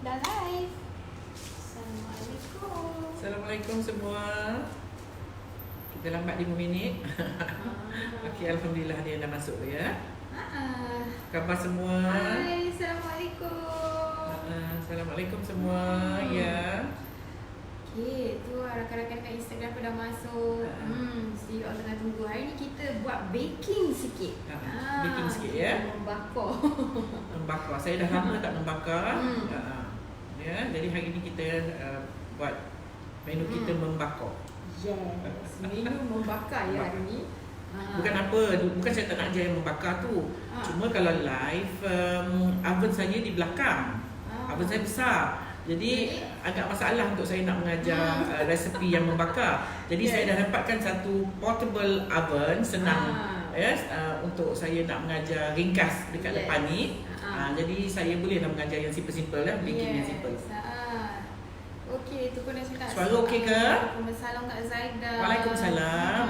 Dah live. Assalamualaikum. Assalamualaikum semua. Kita lambat 5 minit. Okey, alhamdulillah dia dah masuk ya. Khabar semua? Hai, Assalamualaikum. Assalamualaikum semua. Ya. Okey, tu rakan-rakan kat Instagram pun dah masuk. Mesti you all tengah tunggu. Hari ni kita buat baking sikit. Baking sikit ya. Membakar. Membakar. Saya dah lama tak membakar. Ya, jadi hari ni kita buat menu kita membakar. Yes, menu membakar ya hari ni. Bukan apa, bukan saya tak nak ajar yang membakar tu. Cuma kalau live, oven saya di belakang. Oven saya besar. Jadi agak masalah untuk saya nak mengajar resepi yang membakar. Jadi saya dah dapatkan satu portable oven, senang untuk saya nak mengajar ringkas dekat depan ni. Jadi saya bolehlah mengajar yang simple-simple lah, baking yang simple. Okey, tu pun dah cakap. Suara okey ke? Waalaikumsalam Kak Zaidah. Waalaikumsalam.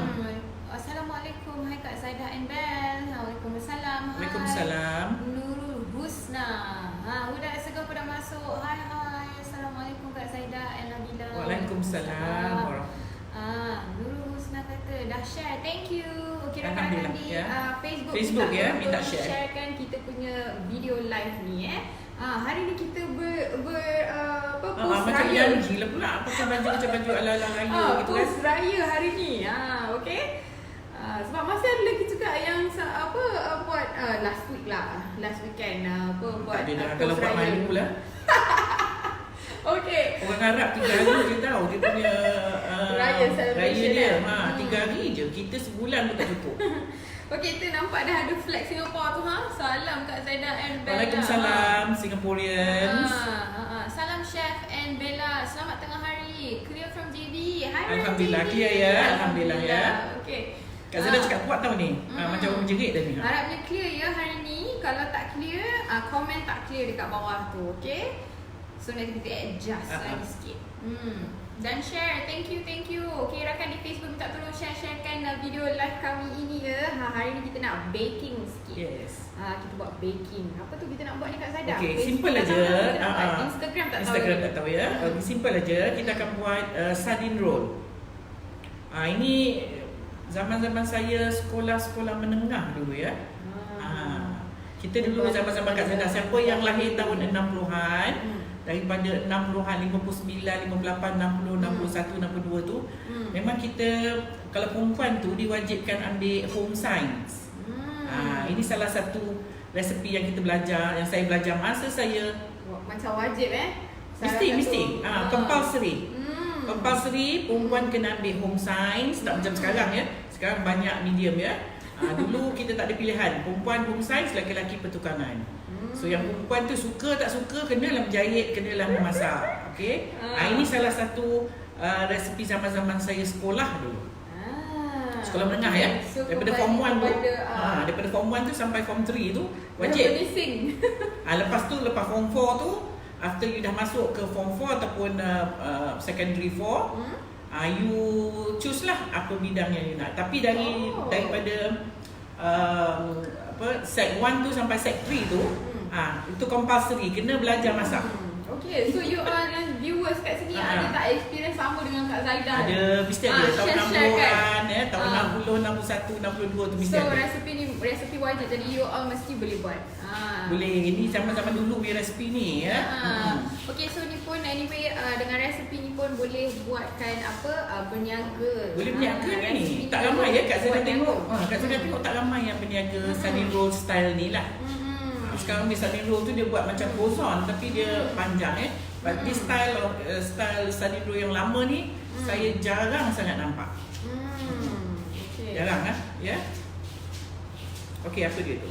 Assalamualaikum. Hai Kak Zaidah and Bel. Waalaikumsalam. Hai. Waalaikumsalam. Nurul Husna. Budak Segaf pun dah masuk. Hai. Assalamualaikum Kak Zaidah and Nabila. Waalaikumsalam. Nurul Husna kata dah share. Thank you. Okey, rakan-rakan di Facebook ya, minta share. Sharekan kita punya video live ni hari ni kita post macam raya. yang gila pula. Pakai baju macam baju ala-ala raya gitu kan. Post raya hari ni. Okey. Sebab masih ada lagi juga yang buat last week lah. Last weekend buat kalau buat malu lah. Okey. Orang Arab 3 hari je tahu dia punya raya celebration dia. 3 hari je. Kita sebulan pun tak cukup. Okey, tu nampak dah ada flag Singapore tu Salam Kak Zaidah and Bella. Waalaikumsalam Singaporeans. Salam Chef and Bella. Selamat tengah hari. Clear from JB. Hai Alhamdulillah JB. clear ya. Alhamdulillah ya. Okey. Kak Zaidah cakap kuat tau ni. Macam orang jerit dah ni. Harapnya clear ya hari ni. Kalau tak clear, komen tak clear dekat bawah tu. Okey. So nanti kita adjust lagi sikit. Dan share. Thank you. Okay, rakan di Facebook minta tolong sharekan video live kami ini ya. Hari ni kita nak baking sikit. Yes. Kita buat baking. Apa tu kita nak buat ni Kak Zaidah? Okay, simple aja. Instagram tak tahu ya. Simple aja. Kita akan buat sardine roll. Ini zaman-zaman saya sekolah menengah dulu ya. Kita dulu zaman-zaman Kak Zaidah, siapa yang lahir tahun 60-an, daripada 60-an, 59, 58, 60, 61, 62 tu, memang kita kalau perempuan tu diwajibkan ambil home science. Ini salah satu resepi yang kita belajar, yang saya belajar masa saya macam wajib mesti compulsory. Compulsory perempuan kena ambil home science, tak macam sekarang ya. Sekarang banyak medium ya. Dulu kita tak ada pilihan, perempuan home science, lelaki pertukangan. So yang perempuan tu suka tak suka kenalah menjahit, kenalah memasak. Okey. Ini salah satu resepi zaman-zaman saya sekolah dulu. Sekolah menengah ya. So daripada form 1 tu. Daripada form 1 tu sampai form 3 tu wajib. Lepas lepas form 4 tu, after you dah masuk ke form 4 ataupun secondary 4, you choose lah apa bidang yang you nak. Tapi daripada sec 1 tu sampai sec 3 tu, itu compulsory, kena belajar masak. Okay, so you all yang viewers kat sini ada tak experience sama dengan Kak Zaidah? Ada, mesti ada. Tahun 60-an, tahun 60, 61, 62 tu mesti ada. So resepi wajib, jadi you all mesti boleh buat. Boleh, ini zaman-zaman dulu punya resepi ni ya. Okay, so ni pun anyway dengan resepi ni pun boleh buatkan berniaga. Boleh berniaga ni. Tak ramai ya Kak Zaidah tengok. Kak Zaidah tengok tak ramai yang berniaga sardine roll style ni lah. Sekarang ni sardine roll tu dia buat macam croissant tapi dia panjang But this style sardine roll yang lama ni saya jarang sangat nampak. Jarang ya. Okey, apa dia tu?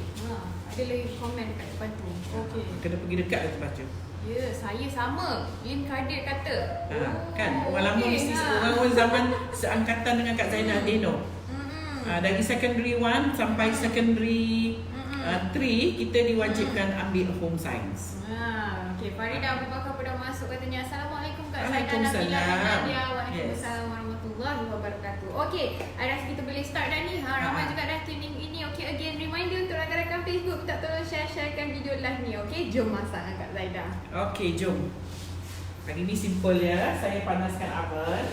Ada lagi komen dekat depan tu. Okey. Kena pergi dekat tu baca. Ya, saya sama. Lin Kadir kata. Kan orang lama mesti orang zaman seangkatan dengan Kak Zaidah they know. Dari secondary 1 sampai secondary 3 kita diwajibkan ambil home science. Okay, Farida Abu Bakar pun dah masuk katanya. Assalamualaikum Kak Zaidah Waalaikumsalam. Nabila dan Nadia. Waalaikumsalam warahmatullahi wabarakatuh. Okay, I rasa kita boleh start dah ni. Ramai juga dah tuning ini. Okay, again reminder untuk rakan-rakan Facebook, tak tolong sharekan video live ni. Okay, jom masak Kak Zaidah. Okay, jom. Hari ni simple ya. Saya panaskan oven.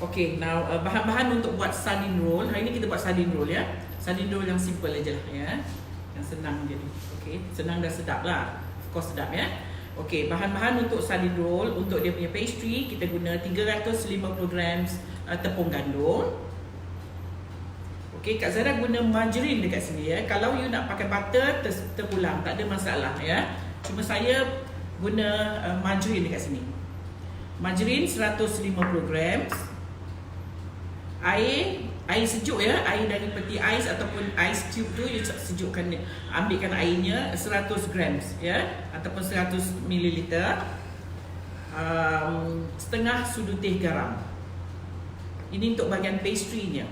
Okay, now bahan-bahan untuk buat sardine roll. Hari ni kita buat sardine roll ya. Sardine roll yang simple aja lah ya. Yang senang jadi. Okay, senang dan sedap lah. Of course sedap ya. Okay, bahan-bahan untuk sardine roll. Untuk dia punya pastry, kita guna 350 grams tepung gandum. Okay, Kak Zara guna margarine dekat sini ya. Kalau you nak pakai butter, terpulang. Tak ada masalah ya. Cuma saya guna margarine dekat sini. Margarine 150 grams. Air sejuk ya, air dari peti ais ataupun ice cube tu you sejukkan, ambilkan airnya 100 grams ya, ataupun 100 ml. Setengah sudu teh garam. Ini untuk bahagian pastry-nya.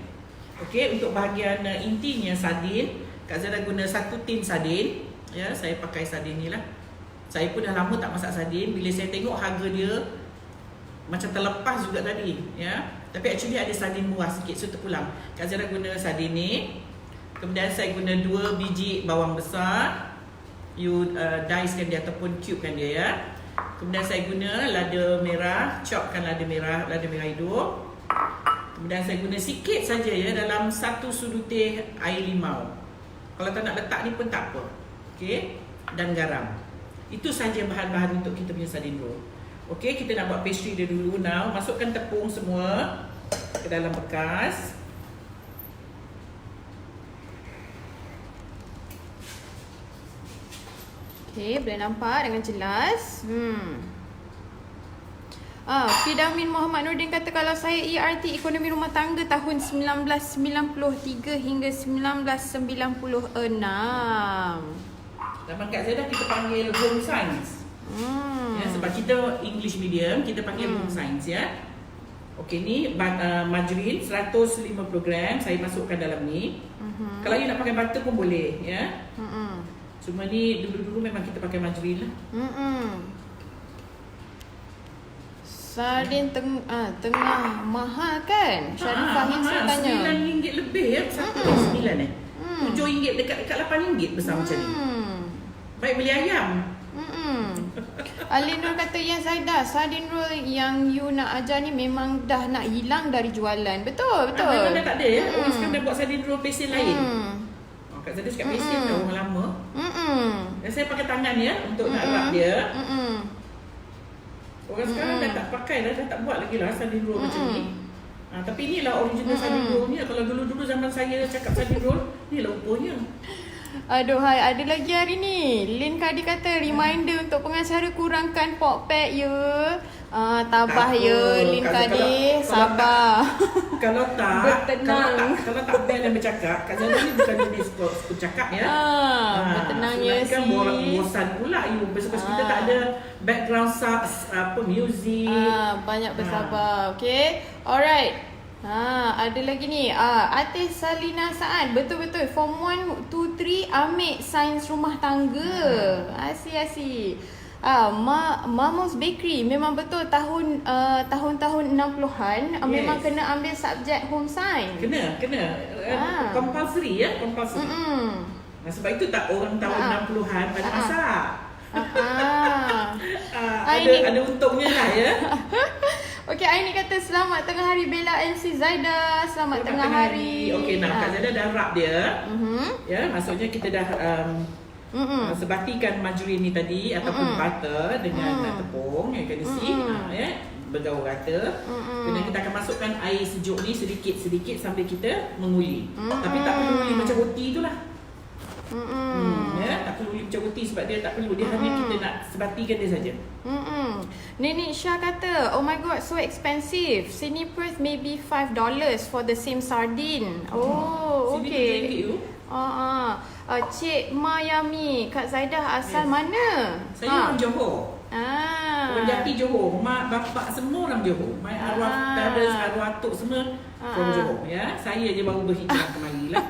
Okey, untuk bahagian intinya sardin, Kak Zara guna 1 tin sardin ya. Saya pakai sardin ni lah. Saya pun dah lama tak masak sardin. Bila saya tengok harga dia macam terlepas juga tadi ya. Tapi actually ada sardin murah sikit, so terpulang. Kak Zara guna sardin ni. Kemudian saya guna 2 biji bawang besar. You dicekan dia ataupun cubekan dia ya. Kemudian saya guna lada merah, chopkan lada merah hidup. Kemudian saya guna sikit saja ya, dalam 1 sudu teh air limau. Kalau tak nak letak ni pun tak apa. Okey, dan garam. Itu saja bahan-bahan untuk kita punya sardine roll. Okey, kita nak buat pastry dia dulu. Now, masukkan tepung semua ke dalam bekas. Okey, boleh nampak dengan jelas. Fidamin Muhammad Nordin kata kalau saya ERT ekonomi rumah tangga tahun 1993 hingga 1996. Zaman Kak Zara kita panggil home science. Ya, sebab kita English medium, kita panggil home science ya. Okey, ni margarine 150 gram saya masukkan dalam ni. Kalau you nak pakai butter pun boleh ya. Cuma ni dulu-dulu memang kita pakai margarine lah. Sardin tengah mahal kan? Syarifah Hinsa tanya. RM9 lebih ya, satu RM9 RM7 dekat RM8 besar macam ni. Baik beli ayam. Alinur kata yang Zaidah, sardine roll yang you nak ajar ni memang dah nak hilang dari jualan. Betul. Memang dah tak ada ya. Orang sekarang dah buat sardine roll pesen lain. Kak Zara cakap pesen dah orang lama. Dan saya pakai tangan ya untuk nak wrap dia. Orang sekarang dah tak pakai dah tak buat lagi lah sardine roll macam ni. Tapi inilah original sardine roll ni. Kalau dulu-dulu zaman saya cakap sardine roll, ni lah rupanya. Aduhai, ada lagi hari ni. Lin Kadi kata reminder untuk pengacara kurangkan pork pack ya. Tabah ya Lin Kadi, sabar. Kalau tak bel dan bercakap, Kak Zara ni bukan jenis suka cakap ya. Bertenang ya sis. Kan bosan pula you. Besok kita tak ada background music. Banyak bersabar. Okay, alright. Ada lagi ni. Atis Salina Saad. Betul-betul. Form 1, 2, 3 ambil sains rumah tangga. Asyik. Mamos Bakery. Memang betul tahun-tahun 60-an memang kena ambil subjek home science. Kena. Compulsory ya. Compulsory. Sebab itu tak orang tahun 60-an pada masak. Ada untungnya lah ya. Okey, Aini kata selamat tengah hari Bella MC Zaidah. Selamat tengah hari. Okey, Kak Zaidah dah wrap dia. Ya, maksudnya kita dah sebatikan margarine ni tadi ataupun butter dengan tepung yang kena isi ya, bergaul rata. Kemudian kita akan masukkan air sejuk ni sedikit-sedikit sambil kita menguli. Tapi tak perlu uli macam roti itulah. Ya, tak perlu uli macam roti sebab dia tak perlu. Dia hanya kita nak sebatikan dia saja. Nenek Syah kata, oh my god, so expensive. Sini Perth maybe $5 for the same sardine. Okay. Cik Mayami, Kak Zaidah asal mana? Saya orang Johor. Orang Jati Johor. Mak, bapak semua orang Johor. My arwah parents, arwah atuk semua from Johor. Ya. Saya je baru berhijrah kemari lah.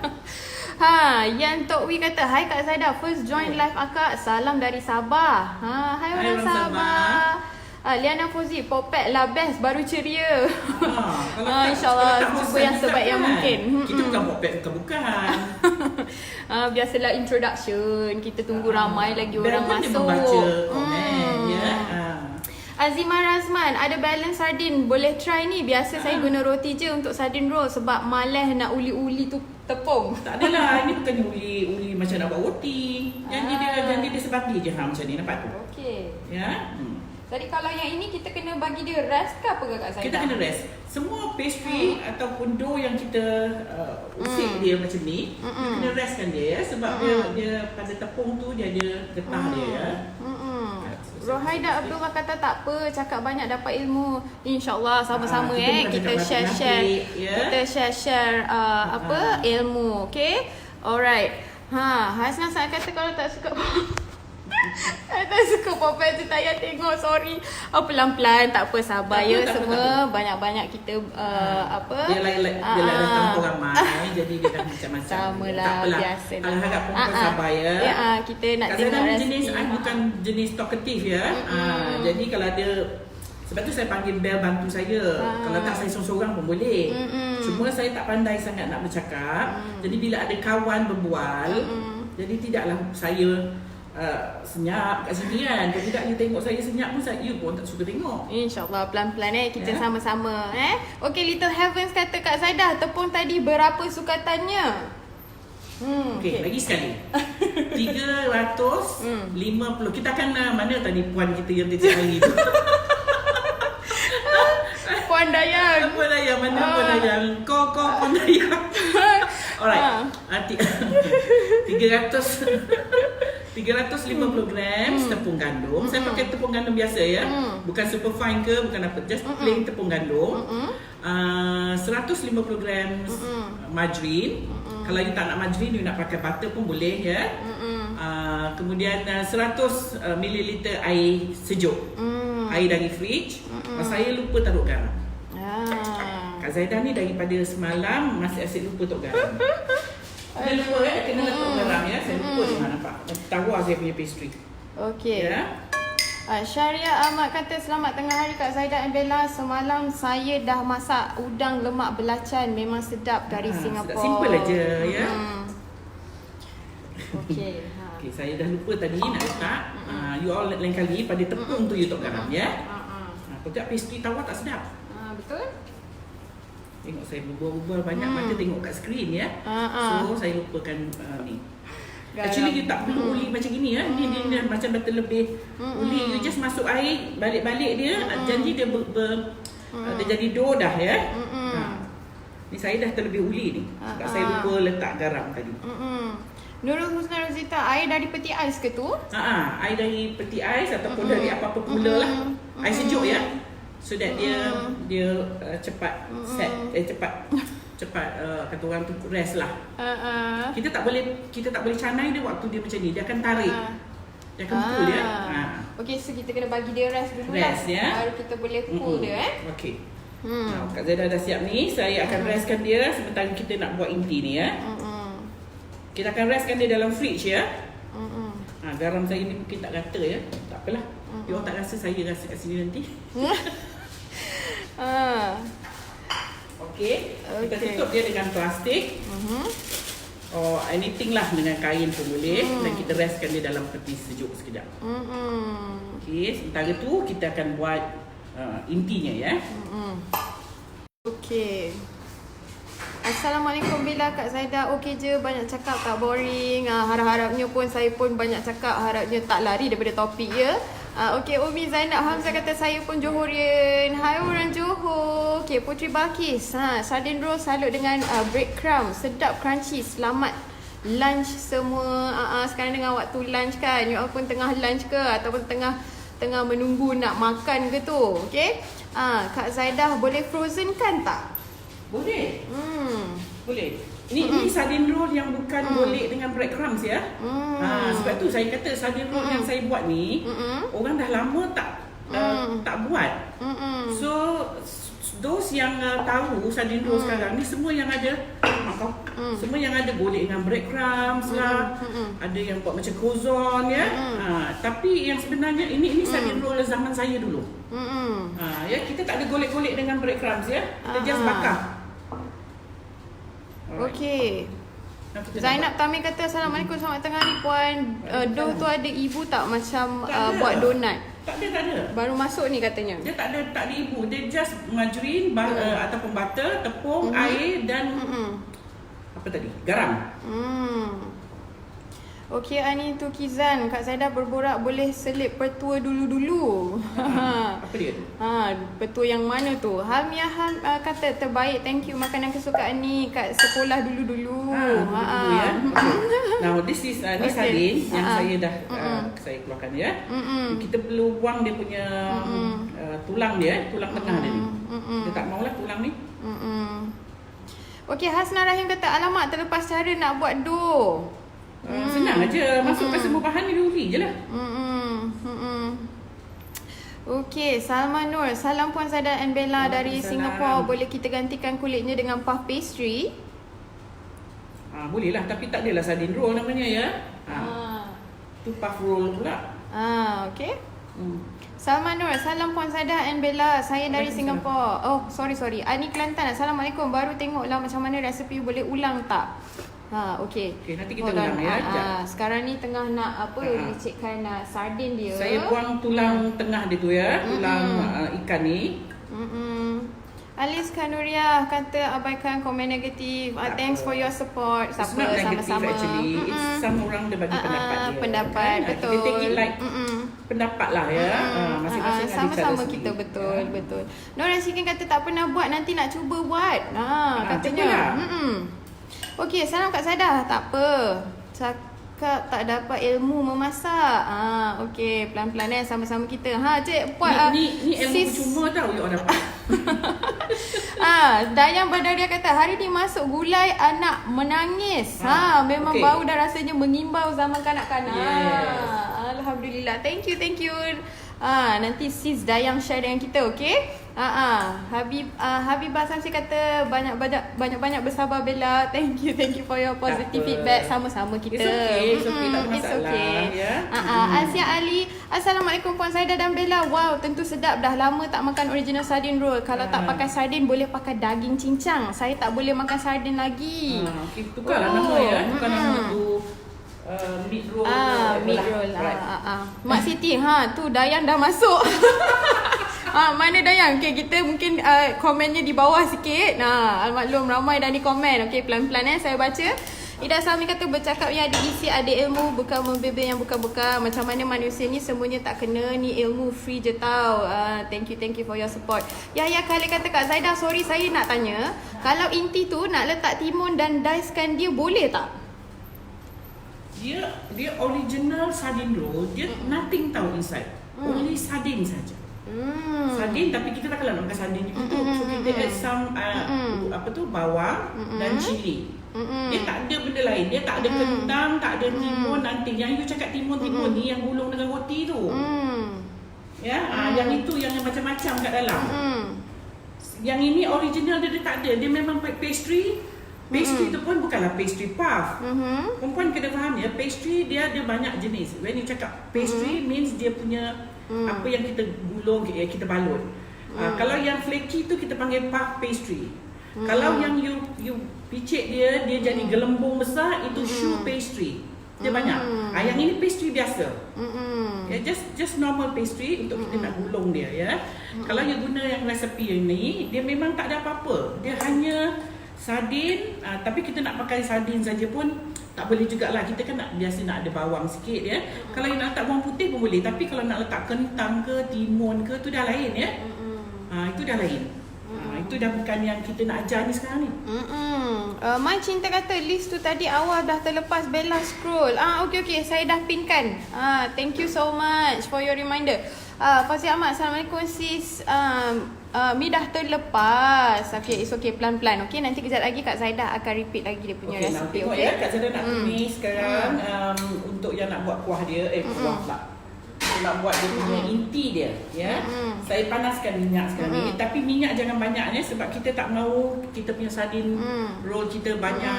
Yang Tok Wee kata, "Hai Kak Zaida, first join live akak. Salam dari Sabah." Hai orang Sabah. Liana Fauzi, Popet lah best, baru ceria. InsyaAllah jumpa yang sebaik yang mungkin. Kita bukan Popet, bukan. Biasalah introduction. Kita tunggu ramai lagi orang Dan pun dia masuk. membaca komen, ya. Azimah Razman, ada balance sardin. Boleh try ni. Biasa saya guna roti je untuk sardin roll sebab malas nak uli-uli tu tepung. Tak adalah, ini bukan uli macam nak buat roti. Janji dia sebati je macam ni, nampak tu. Okey. Ya. Jadi kalau yang ini kita kena bagi dia rest ke apa Kak Zaida? Kita kena rest. Semua pastry ataupun dough yang kita usik dia macam ni, kita kena restkan dia ya, sebab dia pada tepung tu dia ada getah dia ya. Rohaida Abdullah kata tak apa, cakap banyak dapat ilmu. InsyaAllah sama-sama kita share ya? Kita share ilmu, okay? Alright. Hasna saya kata kalau tak suka saya tak suka Popeye tu, tak payah tengok, sorry. Pelan-pelan, tak apa, sabar ya semua. Banyak-banyak kita Dia lain campur ramai, jadi dia dah macam-macam. Sama lah, biasa lah. Harap perempuan sabar ya. Kita nak Kak tengok Zaida resipi. jenis, bukan jenis talkative ya. Jadi kalau ada, sebab tu saya panggil Bel bantu saya. Kalau tak saya sorang-sorang pun boleh. Cuma saya tak pandai sangat nak bercakap. Jadi bila ada kawan berbual, jadi tidaklah saya senyap kat sini kan. Kalau tidak you tengok saya senyap pun you pun tak suka tengok. InsyaAllah pelan-pelan kita sama-sama Okay, Little Heavens kata Kak Zaida, tepung tadi berapa sukatannya? Okay, lagi sekali. 350. Kita akan mana tadi puan kita yang tiap hari tu? Puan Dayang. Puan Dayang, mana Puan Dayang? Kau Puan Dayang. Alright. 350 gram tepung gandum. Saya pakai tepung gandum biasa ya. Bukan super fine ke, bukan apa. Just plain tepung gandum. 150 gram margarine. Kalau you tak nak margarine, you nak pakai butter pun boleh ya. Kemudian 100 ml air sejuk. Air dari fridge. Saya lupa taruh garam. Kak Zaida ni daripada semalam masih asyik lupa taruh garam. Saya lupa kena letak garam ya. Saya lupa dia nampak. Tawar saya punya pastry. Okey. Ya. Syariah Ahmad kata selamat tengah hari Kak Zaida and Bella. Semalam saya dah masak udang lemak belacan, memang sedap dari Singapura. Simple aja ya. Okey. Okey, saya dah lupa tadi nak letak. You all lain kali pada tepung tu you letak garam ya. Kalau tak pastry tawar tak sedap. Betul? Tengok saya berbual-bual banyak mata tengok kat skrin ya. So saya lupakan ni. Garam. Actually dia tak perlu uli macam gini ya. Ni dia macam betul lebih uli. You just masuk air, balik-balik dia, janji dia dia jadi dough dah ya. Ni saya dah terlebih uli ni. Sebab saya lupa letak garam tadi. Nurul Husna Rozita, air dari peti ais ke tu? Air dari peti ais ataupun dari apa-apa pula lah. Air sejuk ya. So that dia cepat set, cepat kata orang tu rest lah. Kita tak boleh canai dia waktu dia macam ni. Dia akan tarik. Dia akan pull dia. Okey, so kita kena bagi dia rest dulu rest, lah. Ya? Baru kita boleh pull dia Okey. Kak Zaida dah siap ni. Saya akan restkan dia sementara kita nak buat inti ni ya. Kita akan restkan dia dalam fridge ya. Garam saya ni mungkin tak rata ya. Tak apalah. You orang tak rasa, saya rasa kat sini nanti. Okey. Kita tutup dia dengan plastik. Or anything lah, dengan kain pun boleh. Dan kita restkan dia dalam peti sejuk sekejap. Okey, sementara tu kita akan buat intinya ya. Okey. Assalamualaikum Bella, Kak Zaida. Okey je, banyak cakap tak boring. Harap-harapnya pun saya pun banyak cakap, harapnya tak lari daripada topik ya. Okey, Umi Zainab Hamzah kata saya pun Johorian. Hai orang Johor. Okey, Putri Balkis. Sardine roll salut dengan breadcrumb. Sedap, crunchy. Selamat lunch semua. Sekarang dengan waktu lunch kan. You all pun tengah lunch ke ataupun tengah menunggu nak makan ke tu. Okey. Kak Zaida boleh frozen kan tak? Boleh. Boleh. Ini sardine roll yang bukan golek dengan breadcrumbs ya. Sebab tu saya kata sardine roll yang saya buat ni orang dah lama tak buat. So those yang tahu sardine roll sekarang ni semua yang ada semua yang ada golek dengan breadcrumbs lah. Ada yang buat macam croissant ya. Tapi yang sebenarnya ini sardine roll zaman saya dulu. Ya, kita tak ada golek-golek dengan breadcrumbs ya. Kita just bakar. Okey. Zainab Tamir kata Assalamualaikum, selamat tengah ni puan. Dough tu ada ibu tak macam buat donat? Tak ada. Baru masuk ni katanya. Dia tak ada ibu. Dia just margarine ataupun butter, tepung, air dan apa tadi? Garam. Okey, Ani tu Kizan, Kak Zaidah berborak boleh selip petua dulu-dulu. Apa dia tu? Petua yang mana tu? Hamia kata terbaik, thank you makanan kesukaan ni kat sekolah dulu-dulu. Dulu ya. Okay. Now this is ni sardine yang saya dah saya keluarkan ya. Kita perlu buang dia punya tulang dia, tulang tengah dia ni. Dia tak maulah tulang ni. Okey, Hasna Rahim kata alamak terlepas cara nak buat dough. Senang aja, masukkan semua bahan ni duri je lah. Okey, Salma Nur, salam Puan Zaidah and Bella dari Singapura. Boleh kita gantikan kulitnya dengan puff pastry? Boleh lah, tapi tak adalah sardine roll namanya ya. Tu puff roll pula. Okey. Salma Nur, salam Puan Zaidah and Bella. Saya dari Singapura. Oh, sorry. Ani Kelantan. Assalamualaikum. Baru tengoklah macam mana resepi, boleh ulang tak? Okey. Okey, nanti kita ulang ya. Sekarang ni tengah nak licikkan sardin dia. Saya buang tulang tengah dia tu ya, tulang ikan ni. Alis Kanuria kata abaikan komen negatif. Thanks for your support. Sama-sama. Actually, it's some orang dia bagi pendapat dia. Pendapat kan? Betul. Kita take it like pendapat lah ya. Masing-masing ada sama-sama cara kita sendiri. betul. Nora Shikin kata tak pernah buat, nanti nak cuba buat. Katanya. Okey, salam Kak Zaidah. Tak apa. Cakap tak dapat ilmu memasak. Okey, pelan-pelan sama-sama kita. Cik puan. Ni ilmu cuma tau you orang dapat. Dayang Badaria kata hari ni masuk gulai anak menangis. Memang bau dah rasanya mengimbau zaman kanak-kanak. Alhamdulillah. Thank you. Nanti sis Dayang share dengan kita, okey? Habibah Samsi kata banyak-banyak bersabar Bella. Thank you for your positive feedback. Sama-sama kita. It's okay. Tak ada masalah. Ya. Asia Ali, Assalamualaikum Puan Zaidah dan Bella. Wow, tentu sedap. Dah lama tak makan original sardine roll. Kalau tak pakai sardine boleh pakai daging cincang. Saya tak boleh makan sardine lagi. Okey, tukarlah nama ya. Tukar nama tu. Meat roll. Meat roll. Mak Siti, tu Dayang dah masuk. Mana Dayang? Okay, kita mungkin komennya di bawah sikit. Almaklum ramai dah ni komen. Okay, pelan-pelan saya baca. Ida Sami kata bercakap yang ada isi, ada ilmu, bukan membebel yang bukan-bukan. Macam mana manusia ni semuanya tak kena, ni ilmu free je tau. Thank you for your support. Yahya Khalid kata Kak Zaidah, sorry saya nak tanya, kalau inti tu nak letak timun dan dicekan dia boleh tak? Dia original sardine roll, dia nothing tahu inside. Only sardine saja. Sardine, tapi kita tak kalau nak makan sardine ditutup. So kita add some bawang dan cili. Dia tak ada benda lain. Dia tak ada kentang, tak ada timun nanti. Yang you cakap timun ni yang gulung dengan roti tu. Ya, yang itu yang macam-macam kat dalam. Yang ini original dia tak ada. Dia memang pastry. Pastry tu pun bukanlah pastry puff. Perempuan kena faham ya, pastry dia ada banyak jenis. When you cakap pastry means dia punya apa yang kita gulung, kita balut. Kalau yang flaky tu kita panggil puff pastry. Kalau yang you picit dia jadi gelembung besar, itu choux pastry. Dia banyak. Yang ini pastry biasa. Ya, just normal pastry untuk kita nak gulung dia ya. Kalau you guna yang resepi ini, dia memang tak ada apa-apa. Dia hanya sardin, tapi kita nak pakai sardin saja pun tak boleh jugalah. Kita kan biasa nak ada bawang sikit ya. Kalau you nak letak bawang putih pun boleh, tapi kalau nak letak kentang ke timun ke tu dah lain ya. Itu dah lain. Itu dah bukan yang kita nak ajar ni sekarang ni. Mai Cinta kata list tu tadi awal dah terlepas, Bella scroll. Okey, saya dah pinkan. Thank you so much for your reminder. Fazil Ahmad, Assalamualaikum sis. Mi dah terlepas. Okay, it's okay, pelan-pelan. Okay, nanti kejap lagi Kak Zaidah akan repeat lagi dia punya resipi. Tengok ya, Kak Zaidah nak tumis sekarang untuk yang nak buat kuah dia. Kuah pula. Nak buat dia punya inti dia, ya. Saya panaskan minyak sekarang ni, tapi minyak jangan banyaknya sebab kita tak mahu kita punya sardin roll kita banyak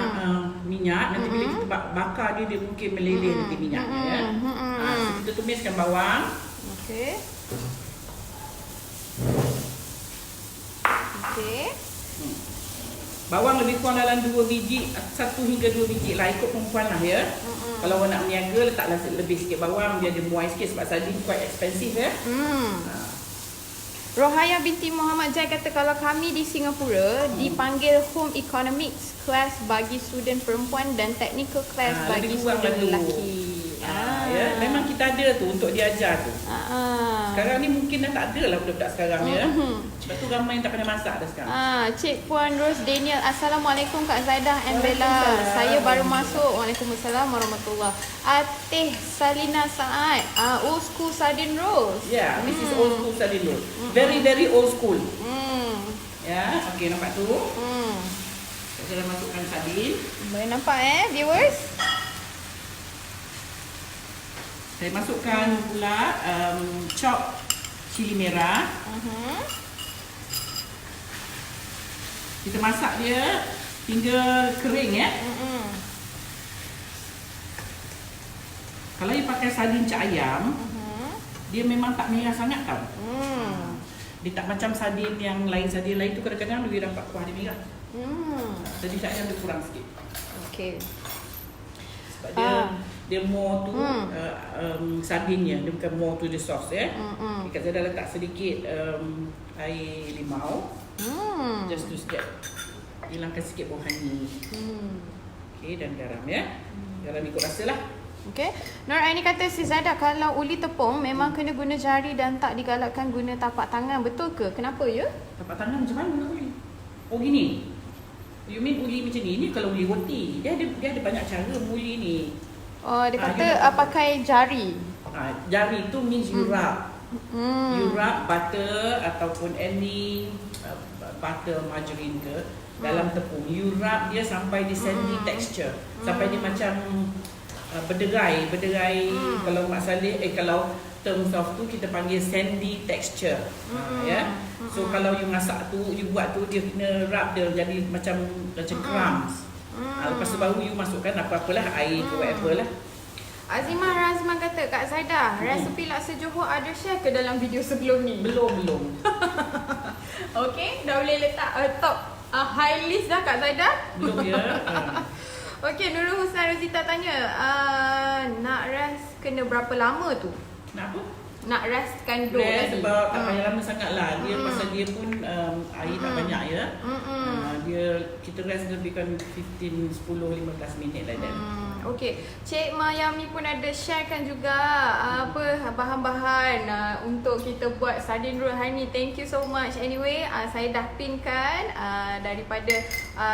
minyak. Nanti bila kita bakar dia mungkin meleleh nanti minyaknya, ya. So kita tumiskan bawang. Okey. Okey. Bawang lebih kurang dalam 2 biji, 1 hingga 2 biji lah, ikut perempuan lah, ya. Kalau awak nak meniaga, letaklah lebih sikit bawang, biar dia muai sikit sebab sardin quite expensive, ya. Rohaya binti Muhammad Jai kata kalau kami di Singapura dipanggil home economics class bagi student perempuan dan technical class bagi student lelaki. Ya, memang kita ada tu untuk diajar tu. Sekarang ni mungkin dah tak ada lah budak-budak sekarang, ya. Sebab tu ramai yang tak pernah masak dah sekarang. Cik Puan Rose Daniel, Assalamualaikum Kak Zaidah and Bella. Saya baru masuk. Waalaikumsalam warahmatullahi. Ateh Salina Saad, old school sardine rolls. Yeah, this is old school sardine roll. Very very old school. Ya, okey, nampak tu. Saya dah masukkan sardin. Boleh nampak viewers? Saya masukkan pula chop cili merah. Kita masak dia hingga kering, ya. Kalau you pakai sardin cak ayam, dia memang tak merah sangat tau. Dia tak macam sardin yang lain. Sardin lain tu kadang-kadang lebih dapat kuah dia merah. Sardin cak ayam dia kurang sikit. Okey. Sebab dia more tu sardinnya, dia bukan more to the sauce, ya. Kita dah letak sedikit air limau. Just to sikit, hilangkan sikit bau honey. Okey, dan garam, ya. Garam ikut rasa lah. Okey. Nur Aini kata si Zaidah kalau uli tepung memang kena guna jari dan tak digalakkan guna tapak tangan. Betul ke? Kenapa ya? Tapak tangan macam mana nak uli? Oh gini. You mean uli macam ni? Ni kalau uli roti. Dia ada banyak cara uli ni. Oh, dia kata pakai jari. Jari tu means you rub. You rub butter ataupun any butter, margarine ke dalam tepung. You rub dia sampai dia sandy texture. Sampai dia macam berderai. Kalau Mak Saleh, kalau terms of tu kita panggil sandy texture. Ya. So kalau you masak tu, you buat tu, dia kena rub dia jadi macam crumbs. Lepas tu baru you masukkan apa-apalah, air ke whatever lah. Azimah Razman kata, Kak Zaidah, resepi laksa Johor ada share ke dalam video sebelum ni? Belum. Okey, dah boleh letak top high list dah Kak Zaidah? Belum, ya. Okey, Nurul Husna Rozita tanya, nak rest kena berapa lama tu? Nak apa? Nak restkan dough Rest tadi. sebab tak payah lama sangat lah. Dia pasal dia pun air tak banyak, ya. Kita rest lebihkan 10-15 minit like that. Okey, Cik Mayami pun ada sharekan juga bahan-bahan untuk kita buat sardine roll hari ni. Thank you so much. Anyway, saya dah pinkan daripada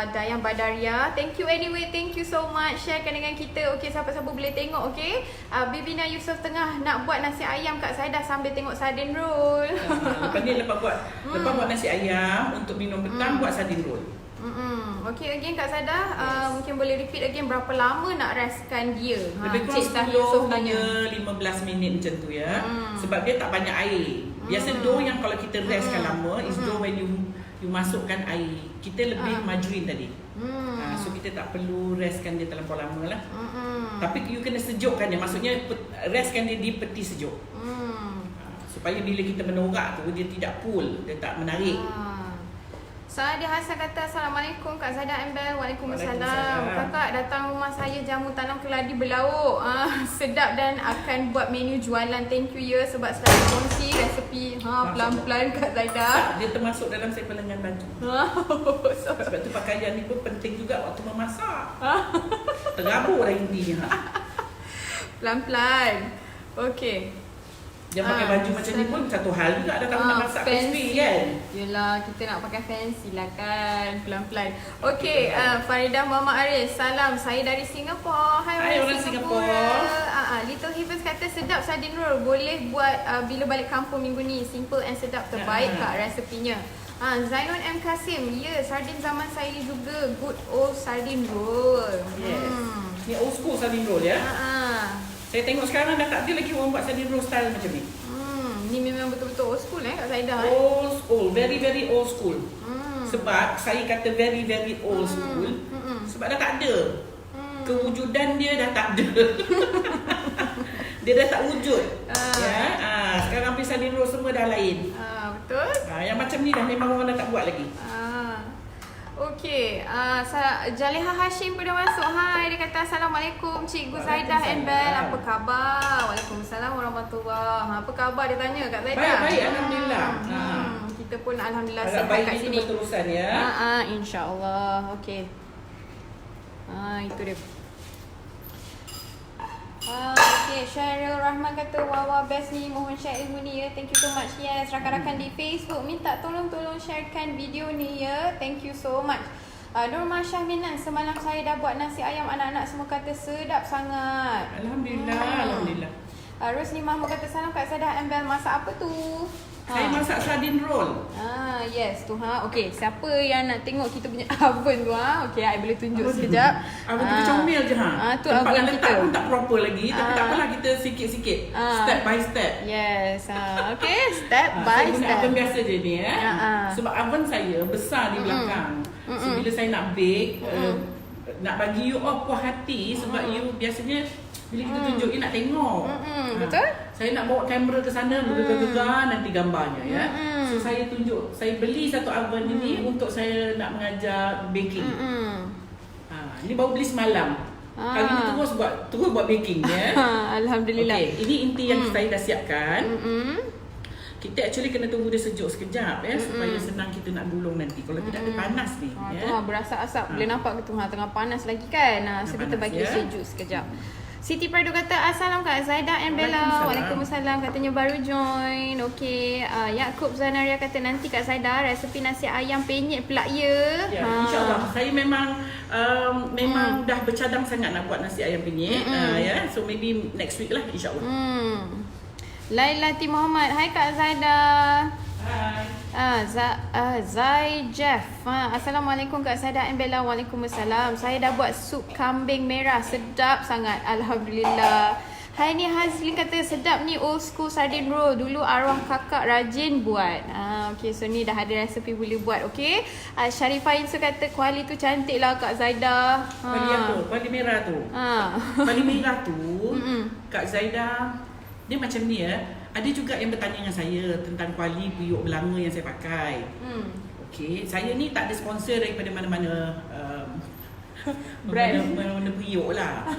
Dayang Badaria. Thank you anyway. Thank you so much. Sharekan dengan kita. Okey, siapa-siapa boleh tengok, okey. Bibina Yusof tengah nak buat nasi ayam Kak Zaidah sambil tengok sardine roll. Lepas buat nasi ayam untuk minum petang, buat sardine roll. Okay, again Kak Zaidah, mungkin boleh repeat again berapa lama nak restkan dia? Lebih kurang 10 hingga 15 minit macam tu, ya. Sebab dia tak banyak air. Biasa dough yang kalau kita restkan lama is dough when you masukkan air. Kita lebih margarine tadi. So kita tak perlu restkan dia terlampau lama lah. Tapi you kena sejukkan dia. Maksudnya restkan dia di peti sejuk. Supaya bila kita menorak tu dia tidak pull, dia tak menarik. Sadia Hassan kata, Assalamualaikum Kak Zaidah and Bel. Waalaikumsalam. Kakak datang rumah saya jamu tanam keladi berlauk. Sedap dan akan buat menu jualan. Thank you ya sebab selalu kongsi resepi pelan-pelan Kak Zaidah. Dia termasuk dalam saya lengan baju. Sebab tu pakaian ni pun penting juga waktu memasak. Terabur lah intinya. Pelan-pelan. Okey. Yang pakai baju macam ni pun satu hal juga dah tahu nak masak crispy, kan? Yelah, kita nak pakai fancy lah kan. Pelan-pelan. Okey, Faridah Muhammad Aris. Salam, saya dari Singapura. Hai orang Singapura. Little Heavens kata sedap sardine roll. Boleh buat bila balik kampung minggu ni. Simple and sedap, terbaik kak resepinya. Zainon M. Kasim, ya, sardin zaman saya juga. Good old sardine roll. Yes. Ni old school sardine roll ya. Saya tengok sekarang dah tak ada lagi orang buat sardine roll style macam ni. Ni memang betul-betul old school Kak Zaidah. Old school, very very old school. Sebab saya kata very very old school sebab dah tak ada. Kewujudan dia dah tak ada. Dia dah tak wujud. Sekarang hampir sardine roll semua dah lain. Betul. Yang macam ni dah memang orang dah tak buat lagi. Okey, Jaleha Hashim pun dah masuk. Hai, dia kata Assalamualaikum Cikgu Zaidah and Bel. Apa khabar? Waalaikumsalam warahmatullahi. Apa khabar dia tanya Kak Zaidah? Baik, alhamdulillah. Kita pun alhamdulillah sihat kat sini. Berterusan ya. Insya-Allah. Okey. Itu dia. Okay, Syaril Rahman kata Wawa best ni, mohon share ilmu ni ya. Thank you so much. Yes, rakan-rakan di Facebook minta tolong sharekan video ni ya. Thank you so much. Nurma Syahminan, semalam saya dah buat nasi ayam, anak-anak semua kata sedap sangat. Alhamdulillah, alhamdulillah. Rosni Mahmud kata salam Kak Zaidah and Bel, masak apa tu? Saya masak sardine roll. Yes tu Okey, siapa yang nak tengok kita punya oven tu Okey, I boleh tunjuk sekejap. Oven kita comel je tu oven kita. Tempat pun tak proper lagi, tapi tak apalah, kita sikit-sikit. Step by step. Yes. Okey, step by step. Saya guna oven biasa je ni Sebab oven saya besar di belakang. So bila saya nak bake, nak bagi you all puas hati sebab you biasanya bila kita tunjuk you nak tengok. Betul? Saya nak bawa kamera ke sana, bergegar-gegar nanti gambarnya ya. So saya tunjuk, saya beli satu oven ini untuk saya nak mengajar baking. Ini baru beli semalam. Kali ni terus buat baking ya. Alhamdulillah. Okay, ini inti yang saya dah siapkan. Kita actually kena tunggu dia sejuk sekejap ya, supaya senang kita nak gulung nanti. Kalau tidak dia panas ni ya. Berasa asap. Boleh nampak ke tu tengah panas lagi kan. So kita bagi dia sejuk sekejap. Siti Prado kata Assalam Kak Zaidah and Bella. Waalaikumsalam. Katanya baru join. Okey. Yaakob Zanaria kata nanti Kak Zaidah resepi nasi ayam penyet pula ya. InsyaAllah. Saya memang dah bercadang sangat nak buat nasi ayam penyet. Ya. So maybe next week lah insyaAllah. Lailati Muhammad. Hai Kak Zaidah. Hai. Zai Jeff. Assalamualaikum Kak Zaidah and Bella. Waalaikumsalam. Saya dah buat sup kambing merah, sedap sangat. Alhamdulillah. Hai ni Hazlin kata sedap ni old school sardine roll. Dulu arwah kakak rajin buat. Okey, so ni dah ada resepi boleh buat. Okey. Sharifah Insu kata kuali tu cantik lah Kak Zaidah. Kuali apa? Kuali merah tu. Kuali merah tu Kak Zaidah dia macam ni ya. Ada juga yang bertanya dengan saya tentang kuali periuk belanga yang saya pakai. Okey, saya ni tak ada sponsor daripada mana-mana brand mana-mana periuk lah.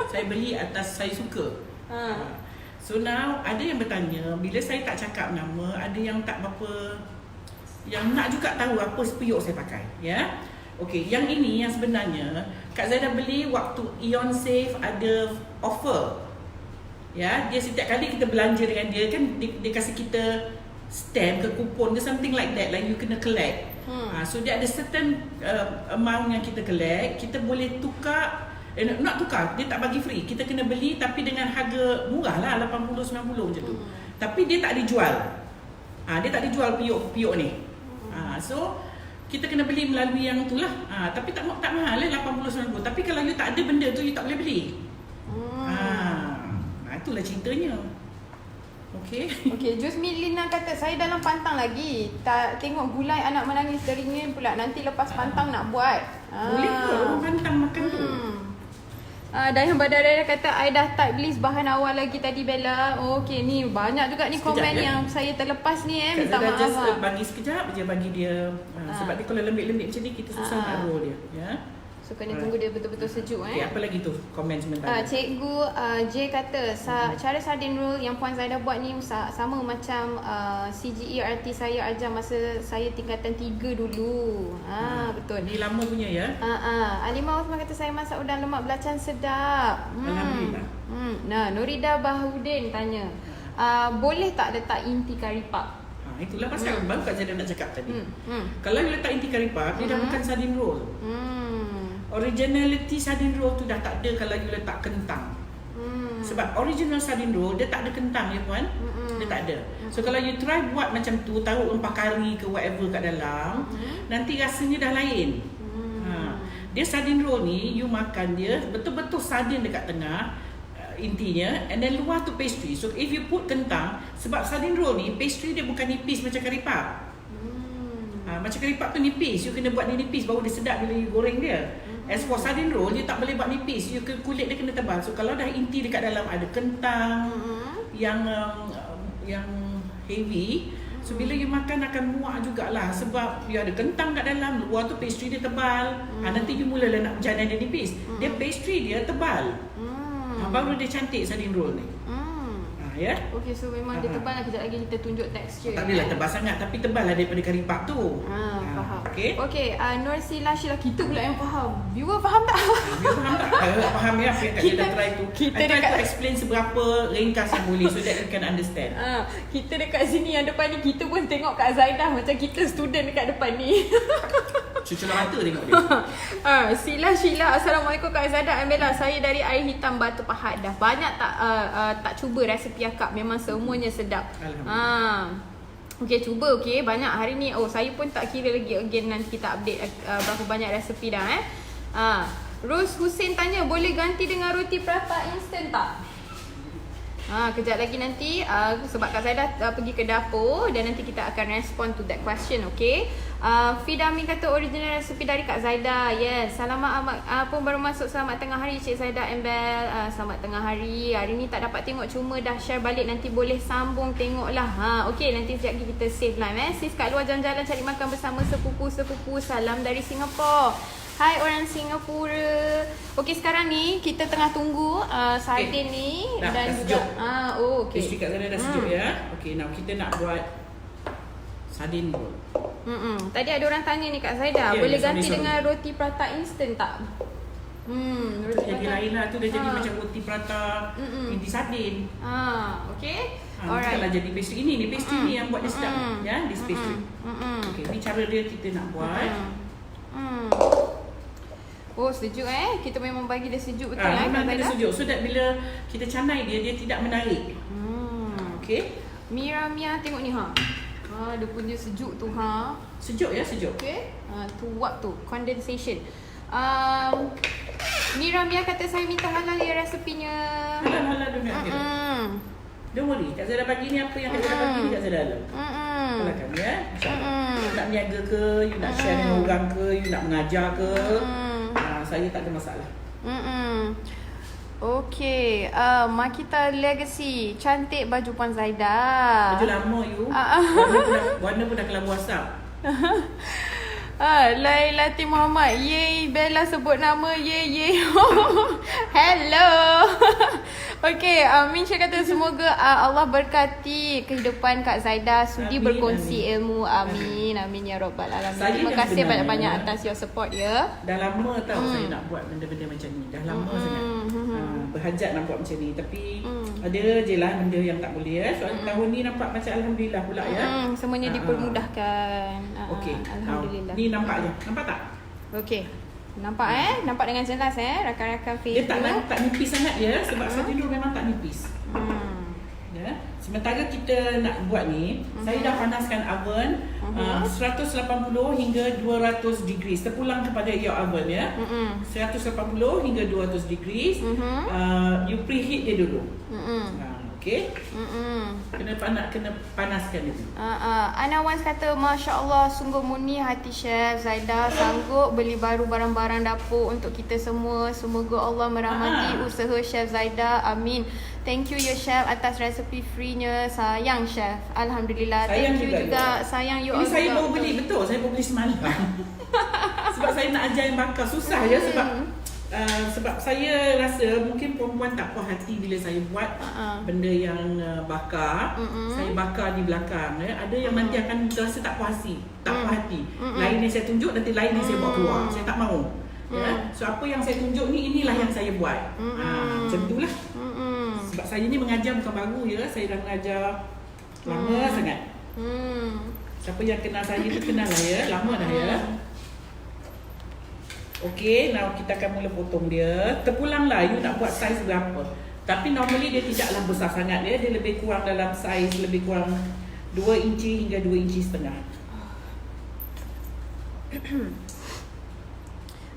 Saya beli atas saya suka. So now ada yang bertanya, bila saya tak cakap nama, ada yang tak berapa, yang nak juga tahu apa periuk saya pakai ya. Okey, yang ini yang sebenarnya Kak Zaidah beli waktu Ion Safe ada offer. Ya, dia setiap kali kita belanja dengan dia kan dia kasih kita stamp ke kupon ke something like that, like you kena collect. So dia ada certain amount yang kita collect, kita boleh tukar, nak tukar, dia tak bagi free. Kita kena beli tapi dengan harga murah lah, 80-90 macam tu. Tapi dia tak dijual. Dia tak dijual piuk ni. So kita kena beli melalui yang tu lah. Tapi tak mahal lah 80-90. Tapi kalau you tak ada benda tu, you tak boleh beli. Itulah ceritanya. Okey. Okey, Jus Milina kata saya dalam pantang lagi. Tak tengok gulai anak menangis teringin pula. Nanti lepas pantang nak buat. Boleh ke orang pantang makan tu? Dayang Badara kata I dah type list bahan awal lagi tadi Bella. Okey, ni banyak juga ni komen yang saya terlepas ni minta maaf. Just bagi sekejap je bagi dia. Sebab dia kalau lembik-lembik macam ni kita susah nak roll dia, ya. So kena tunggu dia betul-betul sejuk Okay, apa lagi tu komen sementara? Cikgu J kata cara sardine roll yang Puan Zaidah buat ni sama macam CGE RT saya ajar masa saya tingkatan 3 dulu. Betul. Ni lama punya ya. Alimah Osman kata saya masak udang lemak belacan sedap. Alhamdulillah. Nurida Bahudin tanya boleh tak letak inti kari pak? Itulah pasal baru Kak Zaidah nak cakap tadi. Kalau you letak inti kari pak, dia dah bukan sardine roll. Originality sardine roll tu dah tak ada kalau you letak kentang. Sebab original sardine roll dia tak ada kentang ya puan. Dia tak ada. So kalau you try buat macam tu, taruh rempah kari ke whatever kat dalam, nanti rasanya dah lain. Dia sardine roll ni you makan dia betul-betul sardine dekat tengah, intinya, and then luar tu pastry. So if you put kentang, sebab sardine roll ni pastry dia bukan nipis macam kari puff. Macam kari puff tu nipis, you kena buat dia nipis baru dia sedap bila you goreng dia. As for sardine roll, you tak boleh buat nipis, kulit dia kena tebal. So kalau dah inti dekat dalam ada kentang yang heavy, so bila you makan akan muak jugalah, sebab you ada kentang kat dalam, luar tu pastry dia tebal. Nanti you mulalah nak berjana dia nipis. Dia pastry dia tebal. Baru dia cantik sardine roll ni. Ya. Okey, so memang dia tebal lah. Kejap lagi kita tunjuk tekstur. Tak adalah tebal sangat, tapi tebal lah daripada kari puff tu. Faham. Okey. Okey, Nur Sila Sheila, kita pula yang faham. Viewer faham tak? Viewer faham tak? Kalau tak faham ya, apa yang Kak Zada try tu. I try to explain seberapa ringkas yang boleh so that you can understand. Kita dekat sini yang depan ni, kita pun tengok Kak Zaidah macam kita student dekat depan ni. Cucuk mata tengok dia. Sila, Assalamualaikum Kak Zada Ambela. Saya dari Air Hitam Batu Pahat. Dah banyak tak cuba resepi akak. Memang semuanya sedap. Okey, cuba okey. Banyak hari ni. Saya pun tak kira lagi. Again nanti kita update berapa banyak resepi dah Rose Hussein tanya, boleh ganti dengan roti prata instant tak? Kejap lagi nanti sebab Kak Zaidah pergi ke dapur dan nanti kita akan respond to that question, okay? Fida Amin kata original resepi dari Kak Zaidah. Yes, selamat pun baru masuk. Selamat tengah hari Cik Zaidah Embel. Selamat tengah hari. Hari ni tak dapat tengok, cuma dah share balik. Nanti boleh sambung tengok lah. Okay, nanti sekejap lagi kita save live Sis kat luar jalan-jalan cari makan bersama sepupu-sepupu. Salam dari Singapura. Hai orang Singapura. Okey, sekarang ni kita tengah tunggu sardin ni dan dah juga okey. Pastry Kak Zada dah sejuk ya. Okey, now kita nak buat sardin roll. Tadi ada orang tanya ni Kak Zaidah, boleh ganti dengan roti prata instant tak? Roti jadi lain lah, tu dah jadi macam roti prata inti sardin. Okey. Alright. Kalau jadi pastry ini, pastry ni yang buat dia sedap ya, this pastry. Okey, ni cara dia kita nak buat. Oh, sejuk kita memang bagi dia sejuk betul memang dia sejuk, so that bila kita canai dia tidak menarik. Okey. Mira Mia tengok ni dia punya sejuk tu Sejuk ya, sejuk. Okey. Tuak tu condensation. Mira Mia kata saya minta halal ya resepinya. Halal dulu. Don't worry, Kak Zada bagi ni apa yang Kak Zada bagi ni Kak Zada halal. Silakan ya. Nak niaga ke, you nak share dengan orang ke, you nak mengajar ke, saya tak ada masalah. Okay, Makita Legacy. Cantik baju Puan Zaidah. Baju lama you. Warna pun dah kelabu asap. Lailati Muhammad. Yeay, Bella sebut nama. Yeay. Hello. Okay, Min Syah kata semoga Allah berkati kehidupan Kak Zaidah. Sudi berkongsi ilmu. Amin ya Rabbal Alamin. Terima kasih banyak-banyak atas your support ya. Dah lama tau saya nak buat benda-benda macam ni. Dah lama sangat. Berhajat nak buat macam ni. Tapi ada je lah benda yang tak boleh ya. Soal tahun ni nampak macam Alhamdulillah pula ya. Semuanya dipermudahkan. Okay. Alhamdulillah. Ni nampak je. Nampak tak? Okay. Nampak nampak dengan jelas rakan-rakan Facebook. Dia tak nipis sangat dia sebab sardine roll memang tak nipis. Ya. Sementara kita nak buat ni, saya dah panaskan oven 180 hingga 200 degrees. Terpulang kepada your oven ya. 180 hingga 200 degrees. You preheat dia dulu. Okay. Kena panaskan itu. Ana Wans kata Masya Allah, sungguh murni hati Chef Zaidah sanggup beli baru barang-barang dapur untuk kita semua. Semoga Allah merahmati usaha Chef Zaidah. Amin. Thank you ya Chef atas resepi free-nya. Sayang Chef. Alhamdulillah. Sayang Thank you juga. Sayang you all. Ini saya juga. baru beli, betul. Saya baru beli semalam. Sebab saya nak ajar yang bakar. Susah ya sebab saya rasa mungkin perempuan tak puas hati bila saya buat benda yang bakar. Saya bakar di belakang ya. Ada yang nanti akan terasa tak puas hati. Lain yang saya tunjuk, nanti lain yang saya bawa keluar. Saya tak mahu ya. So apa yang saya tunjuk ni, inilah yang saya buat. Macam itulah. Sebab saya ni mengajar bukan baru ya. Saya dah mengajar lama sangat. Siapa yang kenal saya tu kenal lah ya. Lama dah ya. Okey, now kita akan mula potong dia. Terpulang lah, you nak buat saiz berapa. Tapi normally dia tidaklah besar sangat ya. Dia lebih kurang dalam saiz lebih kurang 2 inci hingga 2 inci setengah.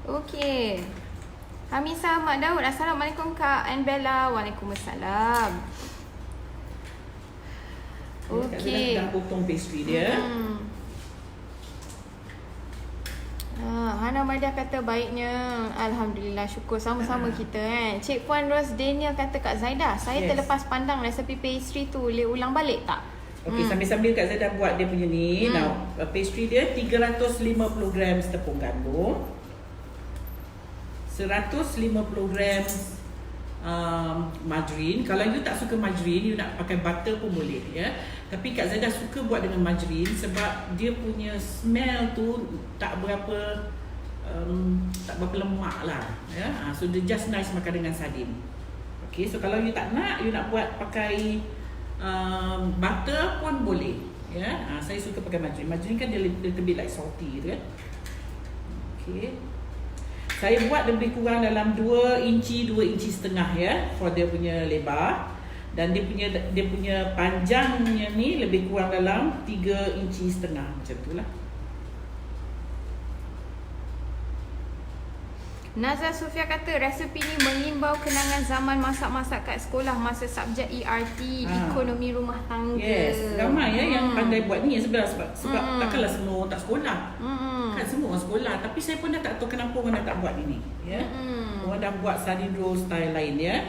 Okey. Hamisa Ahmad Daud. Assalamualaikum Kak and Bella. Waalaikumsalam. Okey. Dah potong pastry dia. Hana Maidah kata baiknya. Alhamdulillah, syukur sama-sama kita kan. Cik Puan Ros Daniel kata Kak Zaidah, saya terlepas pandang resepi pastry tu, boleh ulang balik tak? Okey, sambil-sambil Kak Zaidah buat dia punya ni. Now, pastry dia 350 gram tepung gandum, 150 gram margarine. Kalau you tak suka margarine, you nak pakai butter pun boleh ya. Tapi Kak Zaidah suka buat dengan margarine sebab dia punya smell tu tak berapa lemak lah ya. So dia just nice makan dengan sardin. Okay, so kalau you tak nak, you nak buat pakai butter pun boleh ya. Saya suka pakai margarine. Margarine kan dia lebih like salty gitu kan. Okay, saya buat lebih kurang dalam 2 inci 2 inci setengah ya for dia punya lebar. Dan dia punya panjangnya ni lebih kurang dalam 3 inci setengah macam tu lah. Nazar Sofia kata resepi ni mengimbau kenangan zaman masak-masak kat sekolah masa subjek ERT, ekonomi rumah tangga. Yes, ramai ya yang pandai buat ni sebenarnya sebab takkanlah semua orang tak sekolah. Kan semua orang sekolah, tapi saya pun dah tak tahu kenapa orang dah tak buat ini ya. Orang dah buat sardine roll style lain ya.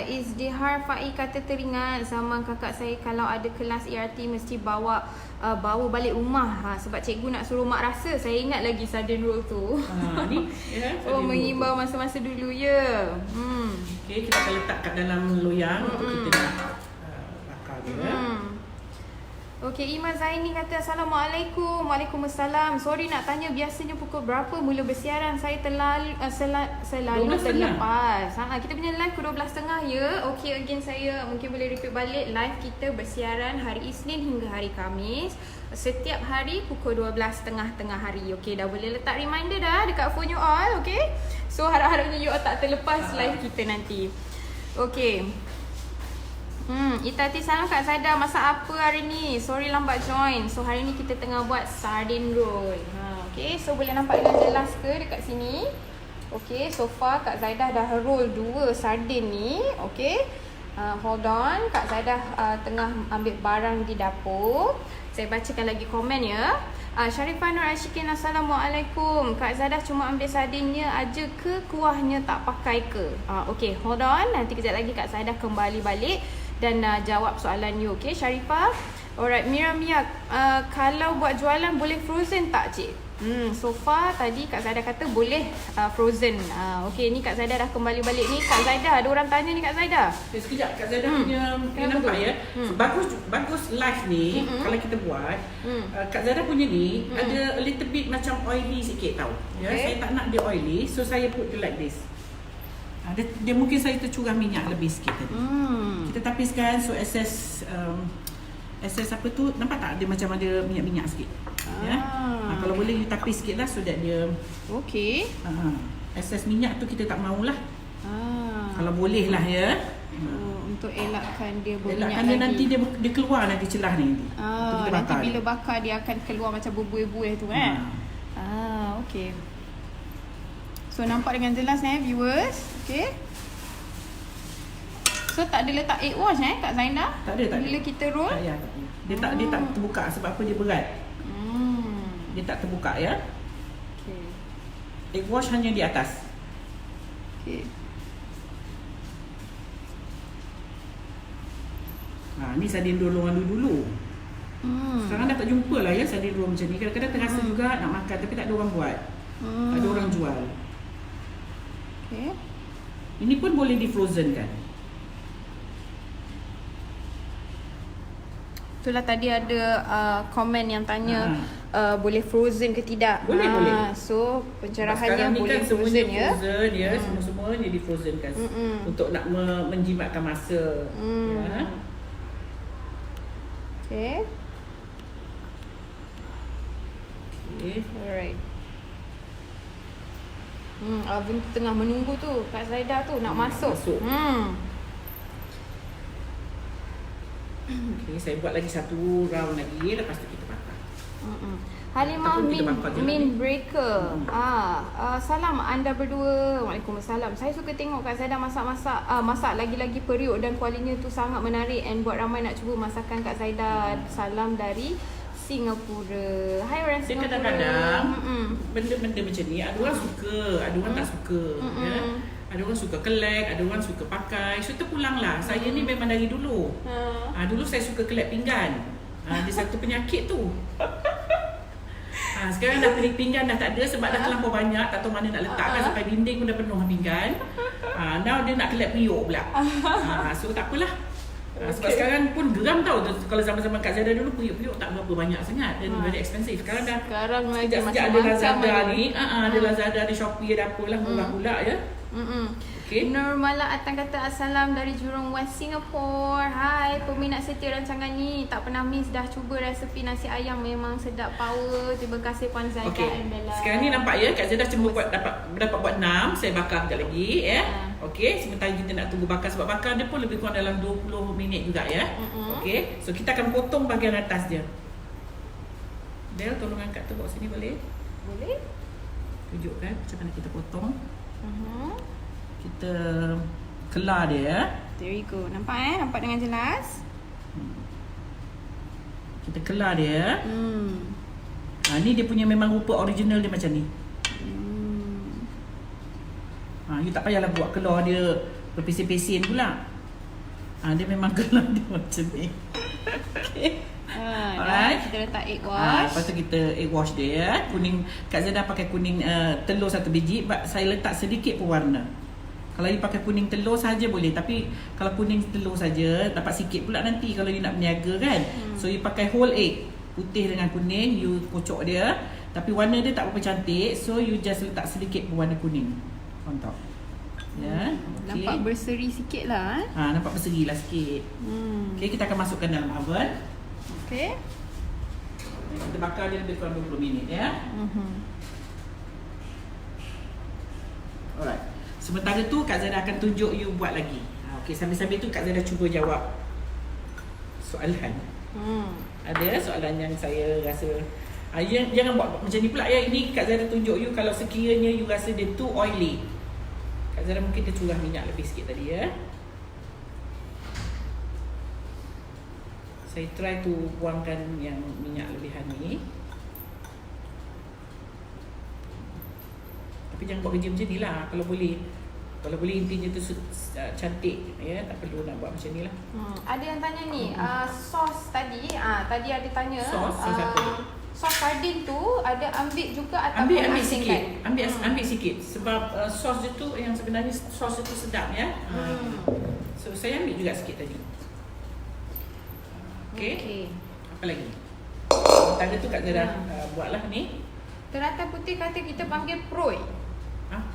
Izdihar Fai kata teringat zaman kakak saya kalau ada kelas ERT mesti bawa balik rumah sebab cikgu nak suruh mak rasa. Saya ingat lagi sardine roll tu. Ni ya. Mengimbau masa-masa dulu ya. Okey, kita akan letak kat dalam loyang untuk kita nak bakar dia. Okey, Iman Zaini kata Assalamualaikum. Waalaikumsalam. Sorry nak tanya biasanya pukul berapa mula bersiaran? Saya selalu terlepas. Kita punya live pukul 12.30 ya. Okey, again saya mungkin boleh repeat balik. Live kita bersiaran hari Isnin hingga hari Khamis. Setiap hari pukul 12.30 tengah hari. Okey, dah boleh letak reminder dah dekat phone you all. Okey. So harap-harapnya you all tak terlepas live kita nanti. Okey. Itati salam Kak Zaidah, masak apa hari ni? Sorry lambat join. So hari ni kita tengah buat sardine roll. Okay, so boleh nampak dengan jelas ke dekat sini? Okay, so far Kak Zaidah dah roll 2 sardine ni. Okay, hold on. Kak Zaidah tengah ambil barang di dapur. Saya bacakan lagi komen ya. Sharifah Nur Ashikin, Assalamualaikum. Kak Zaidah cuma ambil sardinnya aja ke kuahnya tak pakai ke? Okay, hold on. Nanti kejap lagi Kak Zaidah kembali balik dan jawab soalan you. Okay, Sharifah. Alright, Mira Mia, kalau buat jualan boleh frozen tak cik? So far tadi Kak Zaidah kata boleh frozen. Okay, ni Kak Zaidah dah kembali balik ni. Kak Zaidah, ada orang tanya ni Kak Zaidah. Sekejap, Kak Zaidah punya nampak ya. Bagus live ni kalau kita buat. Kak Zaidah punya ni ada a little bit macam oily sikit tau. Ya, saya tak nak dia oily, so saya put it like this. Dia mungkin saya tercurah minyak lebih sikit tadi. Kita tapiskan so excess apa tu, nampak tak dia macam ada minyak-minyak sikit. Ya. Kalau boleh you tapis sikit lah so that dia okey. Excess minyak tu kita tak maulah. Kalau boleh lah ya. Untuk elakkan dia berminyak lagi. Dia nanti dia keluar nanti celah ni. Nanti bila bakar dia akan keluar macam berbuih-buih tu kan. Okey. So nampak dengan jelas viewers. Okay. So tak ada letak egg wash Kak Zainah? Tak ada. Bila kita roll? Tak payah. Dia tak terbuka sebab apa dia berat. Dia tak terbuka ya. Okay. Egg wash hanya di atas. Okay. Ni sardine roll orang dulu. Sekarang dah tak jumpa lah ya sardine roll macam ni. Kadang-kadang terasa juga nak makan tapi tak ada orang buat. Tak ada orang jual. Okay. Ini pun boleh di frozen kan? Itulah tadi ada komen yang tanya boleh frozen ke tidak. Boleh. So pencerahannya boleh kan frozen ya. Frozen ya. Semua-semuanya di frozen kan. Untuk nak menjimatkan masa. Ya. Okay. Alright. Oven tengah menunggu tu Kak Zaida tu nak masuk. Okay, saya buat lagi satu round lagi. Lepas tu kita bakar. Halimah Ataupun kita bakar je min lagi. breaker. Salam anda berdua. Waalaikumsalam. Saya suka tengok Kak Zaida masak lagi-lagi periuk dan kualinya tu sangat menarik and buat ramai nak cuba masakan Kak Zaida. Salam dari Singapura. Hai orang Dia Singapura. kadang-kadang benda-benda macam ni ada orang suka, ada orang tak suka. Ya. Ada orang suka collect, ada orang suka pakai. So terpulanglah. Saya ni memang dari dulu. Dulu saya suka collect pinggan. Dia satu penyakit tu. Sekarang dah pinggan dah tak ada sebab dah terlampau banyak, tak tahu mana nak letakkan sampai dinding pun dah penuh pinggan. Now dia nak collect periuk pula. So tak apalah. Sebab sekarang pun geram tau. Kalau zaman-zaman Kak Zaida dulu periuk-periuk tak berapa banyak sangat. Dan very expensive. Sekarang dah lagi sejak ada Lazada ni, ada Lazada, ada Shopee, ada apalah murah pula ya. Okay. Nurmala Atan kata assalam dari Jurong West, Singapore. Hai, peminat setia rancangan ni. Tak pernah miss, dah cuba resepi nasi ayam, memang sedap power. Terima kasih Puan Zaida and Bella. Sekarang ni nampak ya, Kak Zaida cuma dapat buat 6. Saya bakar sekejap lagi ya. Okey, sementara kita nak tunggu bakar sebab bakar dia pun lebih kurang dalam 20 minit juga ya. Okey, so kita akan potong bahagian atas dia. Del, tolong angkat tu kat sini boleh? Boleh. Tunjukkan macam mana kita potong. Kita kelar dia. There you go. Nampak nampak dengan jelas. Kita kelar dia. Ni dia punya memang rupa original dia macam ni. You tak payahlah buat keluar dia berpesin-pesin pula. Dia memang keluar dia macam ni. Okay. Alright. Kita letak egg wash. Lepas tu kita egg wash dia. Kuning, Kak Zaida pakai kuning telur 1 biji. Saya letak sedikit pewarna. Kalau you pakai kuning telur saja boleh, tapi kalau kuning telur saja dapat sikit pula nanti kalau you nak berniaga kan. So you pakai whole egg, putih dengan kuning, you kocok dia. Tapi warna dia tak berapa cantik, so you just letak sedikit pewarna kuning on top. Ya, okay. Nampak berseri sikit lah. Nampak berseri lah sikit. Okay, kita akan masukkan dalam oven. Okay. Kita bakar dia lebih kurang 20 minit ya. Alright. Sementara tu Kak Zaida akan tunjuk you buat lagi. Okey, sambil-sambil tu Kak Zaida cuba jawab soalan. Ada soalan yang saya rasa jangan buat macam ni pula ya. Ini Kak Zaida tunjuk you kalau sekiranya you rasa dia too oily. Kak Zaida mungkin dia curah minyak lebih sikit tadi ya. Saya try tu buangkan yang minyak lebihan ni. Tapi jangan buat kerja macam ni lah. Kalau boleh intinya tu cantik ya, tak perlu nak buat macam ni lah. Ada yang tanya ni, sos tadi tadi ada tanya sos apa? Sos sardin tu ada ambil juga ataupun ambil asingkan? sikit. Ambil sikit sebab sos dia tu yang sebenarnya sos itu sedap ya. So saya ambil juga sikit tadi. Okey. Apa lagi? Tanda tu Kak Zaida buatlah ni. Teratai Putih kata kita panggil peroi.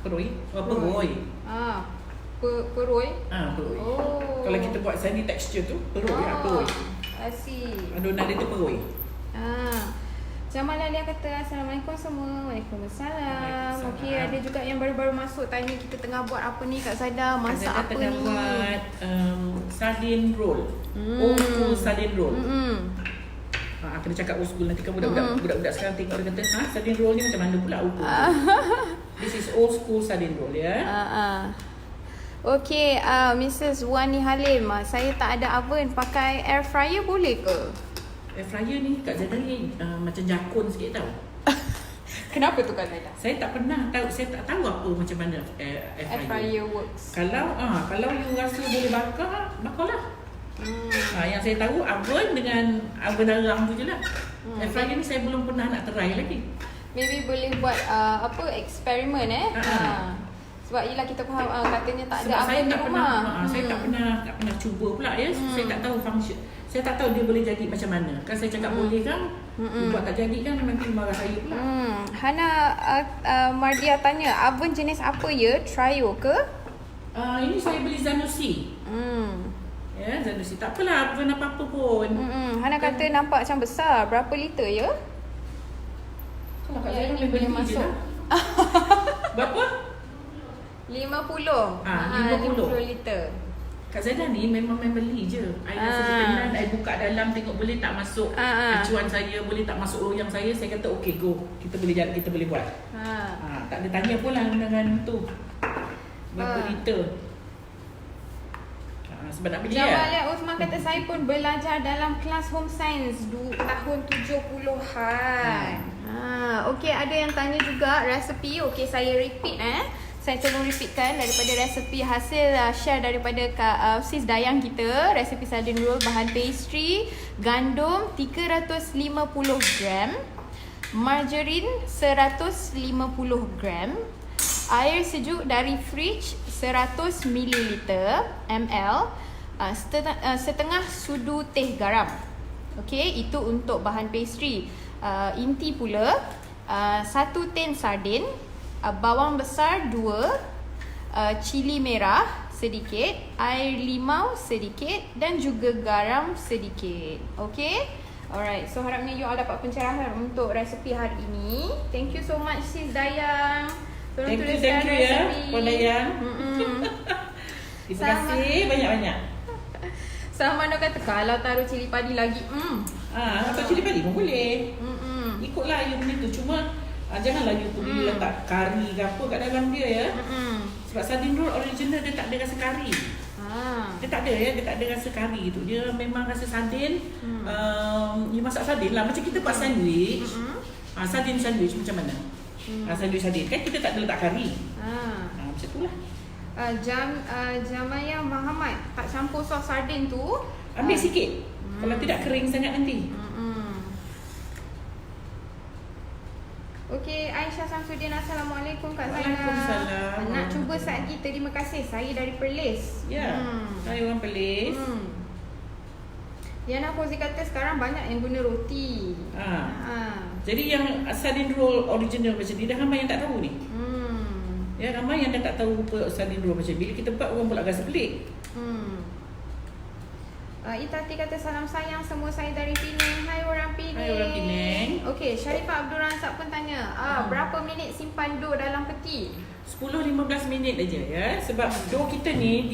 Peroi? Peroi. Peroi. Peroi. Oh. Kalau kita buat sani tekstur tu, peroi peroi. I see. Adunan dia tu peroi. Jamal Alia kata assalamualaikum semua. Waalaikumsalam. Okey, ada juga yang baru-baru masuk tanya kita tengah buat apa ni Kak Zaida, masak apa tengah ni? Buat sardine roll. Old school sardine roll. Kena cakap old school, nanti kan budak-budak sekarang tengok dia kata, sardine roll ni macam mana pula ukur. This is old school sardine roll ya. Okey, Mrs. Wani Halim, saya tak ada oven, pakai air fryer boleh ke? Air fryer ni Kak Zaida ni macam jakun sikit tau. Kenapa tu Kak Zaida? Saya tak tahu apa macam mana air fryer works. Kalau you rasa boleh bakarlah. Yang saya tahu oven dengan oven arang tu je lah. Air fryer ni saya belum pernah nak try lagi. Maybe boleh buat eksperimen sebab yelah kita faham katanya tak ada oven di rumah. Saya tak pernah cuba pula ya. Saya tak tahu function. Saya tak tahu dia boleh jadi macam mana. Kan saya cakap boleh kan, buat tak jadi kan nanti marah saya pula. Hana Mardia tanya, oven jenis apa ya? Trio ke? Ini saya beli Zanussi. Ya, Zanussi. Tak apalah oven apa-apa pun. Hana kata nampak macam besar. Berapa liter ya? Kalau kat yang saya ini boleh masuk. Berapa? 50. 50 liter. Kak Zaida ni memang main beli je. I rasa berkenan, I buka dalam tengok boleh tak masuk acuan saya, boleh tak masuk loyang saya kata okey go. Kita boleh jalan, kita boleh buat. Tak ada tanya pun lah dengan tu. Berapa liter. Sebab nak beli Jamalia Uthman kata saya pun belajar dalam kelas home science tahun 70-an. Okey, ada yang tanya juga resepi. Okey, saya repeat Saya tolong repeatkan daripada resepi hasil share daripada sis Dayang kita. Resepi sardine roll, bahan pastry, gandum 350 gram, margarin 150 gram, air sejuk dari fridge 100 ml, setengah sudu teh garam. Okey, itu untuk bahan pastry. Inti pula 1 tin sardin, bawang besar 2, cili merah sedikit, air limau sedikit dan juga garam sedikit. Okey? Alright, so harapnya you all dapat pencerahan untuk resepi hari ini. Thank you so much sis Dayang. Thank you ya Puan Dayang. Terima kasih banyak-banyak. Sama Nur kata kalau taruh cili padi lagi atau cili padi pun boleh. Ikutlah you punya tu. Cuma janganlah you pergi letak kari ke apa kat dalam dia ya. Sebab sardine roll original dia tak ada rasa kari. Dia tak ada ya, dia tak ada rasa kari tu. Dia memang rasa sardin. You masak sardin lah macam kita buat sandwich. Sardin sandwich macam mana? Sandwich sardin kan kita tak ada letak kari. Macam tu lah. Jamaya Muhammad tak campur sos sardin tu. Ambil sikit. Kalau tidak kering sangat nanti. Okey, Aisyah Samsudin, Assalamualaikum Kak Zaida. Waalaikumsalam. Nak cuba lagi, terima kasih. Saya dari Perlis. Ya, saya orang Perlis. Yana Fauzi kata sekarang banyak yang guna roti. Jadi yang sardine roll original macam ni, dah ramai yang tak tahu ni. Ya, ramai yang dah tak tahu rupa sardine roll macam ni. Bila kita buat, orang pula rasa pelik. Itati kata salam sayang semua, saya dari Penang. Hai orang Penang. Hai orang Penang. Okey, Sharifah Abdul Razak pun tanya, berapa minit simpan dough dalam peti? 10-15 minit aja ya. Sebab dough kita ni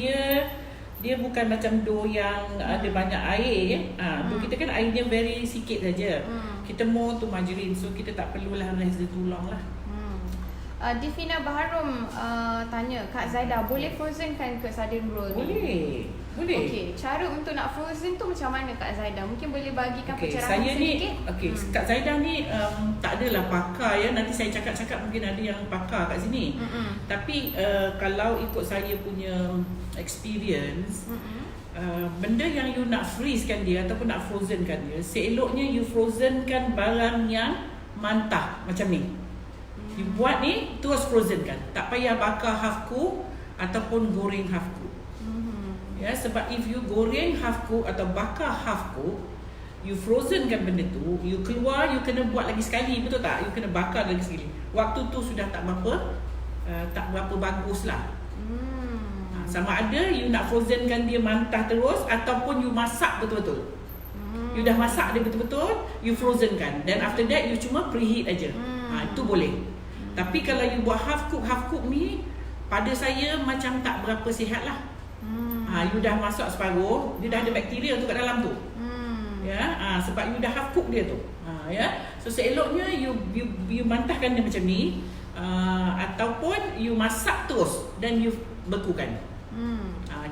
dia bukan macam dough yang ada banyak air ya. Dough kita kan airnya very sikit saja. Kita more tu margarine, so kita tak perlulah rest dia tulang lah. Divina Baharum tanya, Kak Zaida boleh frozen kan ke sardine roll ni? Boleh. Okey, cara untuk nak frozen tu macam mana Kak Zaida? Mungkin boleh bagikan pencerahan saya sedikit? Kak Zaida ni tak adalah pakar ya. Nanti saya cakap mungkin ada yang pakar kat sini. Tapi kalau ikut saya punya experience, benda yang you nak freeze kan dia ataupun nak frozen kan dia, seeloknya you frozen kan barang yang mantap macam ni. You buat ni terus frozen kan. Tak payah bakar half cook ataupun goreng half cook. Ya, sebab if you goreng half cook atau bakar half cook, you frozen kan benda tu, you keluar, you kena buat lagi sekali, betul tak? You kena bakar lagi sekali. Waktu tu sudah tak berapa bagus lah. Sama ada you nak frozen kan dia mantah terus ataupun you masak betul-betul. You dah masak dia betul-betul, you frozen kan. Then after that you cuma preheat aja. Itu boleh. Tapi kalau you buat half cook ni, pada saya macam tak berapa sihat lah. You dah masak separuh, dia dah ada bakteria tu kat dalam tu. Ya, sebab you dah half cook dia tu. Ya. So seeloknya you mantahkan dia macam ni, ataupun you masak terus dan you bekukan.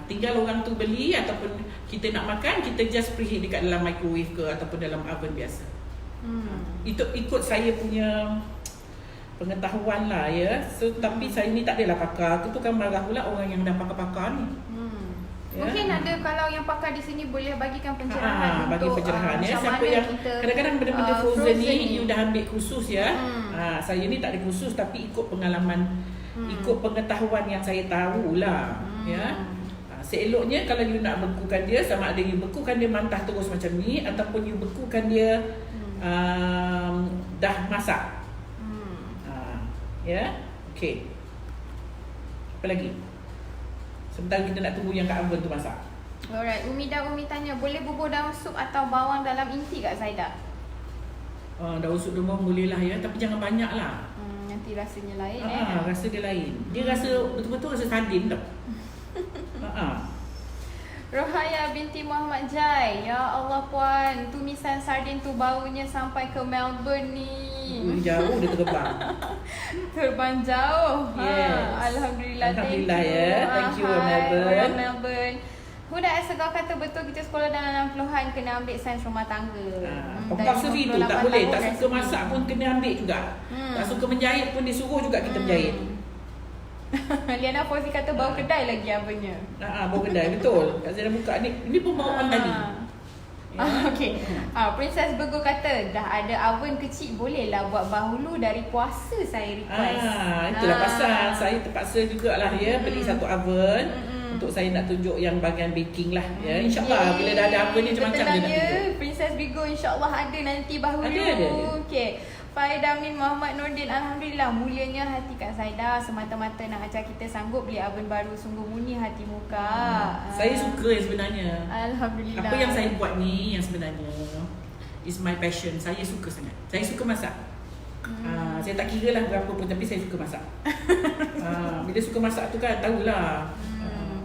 Tinggal orang tu beli ataupun kita nak makan, kita just preheat dekat dalam microwave ke ataupun dalam oven biasa. Itu ikut saya punya pengetahuan lah ya. So tapi saya ni tak adalah pakar. Aku tu kan marah pula orang yang dah pakar-pakar ni. Ya. Mungkin ada kalau yang pakar di sini boleh bagikan pencerahan bagi untuk pencerahan ya. macam Siapa mana yang kita kadang-kadang benda-benda frozen ni you dah ambil khusus ya. Saya ni tak ada khusus tapi ikut pengalaman, ikut pengetahuan yang saya tahulah ya. Seeloknya kalau you nak bekukan dia, sama ada you bekukan dia mantah terus macam ni ataupun you bekukan dia dah masak. Ya. Okey. Apa lagi? Sebentar kita nak tunggu yang kat oven tu masak. Alright, Umi tanya, boleh bubur daun sup atau bawang dalam inti Kak Zaida? Daun sup demam boleh lah ya, tapi jangan banyak lah. Nanti rasanya lain Rasa dia lain. Dia rasa betul-betul rasa sardin tau. Rohaya binti Muhammad Jai. Ya Allah puan, tumisan sardin tu baunya sampai ke Melbourne ni. Jauh dia terbang. Terbang jauh. Yes. Alhamdulillah, Alhamdulillah thank you. ya. Thank you Melbourne. Orang Melbourne. Huda Asegau kata betul kita sekolah dalam 60-an kena ambil sains rumah tangga. Compulsory tu tak boleh. Tak suka masak pun kena ambil juga. Tak suka menjahit pun disuruh juga kita menjahit. Liana Fauzi kata bau kedai lagi ovennya. Bau kedai betul. Kak Zainal buka ni pun bau oven tadi. Okey. Princess Burgo kata dah ada oven kecil bolehlah buat bahulu dari puasa saya request. Itulah pasal saya terpaksa jugalah ya beli satu oven untuk saya nak tunjuk yang bahagian baking lah ya. InsyaAllah bila dah ada oven ni macam-macam dia nak tunjuk. Princess Burgo insyaAllah ada nanti bahulu. Ada. Okey. Faida Min Muhammad Nordin, Alhamdulillah mulianya hati Kak Zaida, semata-mata nak ajar kita sanggup beli oven baru, sungguh murni hati muka. Saya suka yang sebenarnya. Alhamdulillah. Apa yang saya buat ni yang sebenarnya is my passion. Saya suka sangat. Saya suka masak. Saya tak kira lah berapa pun tapi saya suka masak. Bila suka masak tu kan tahulah.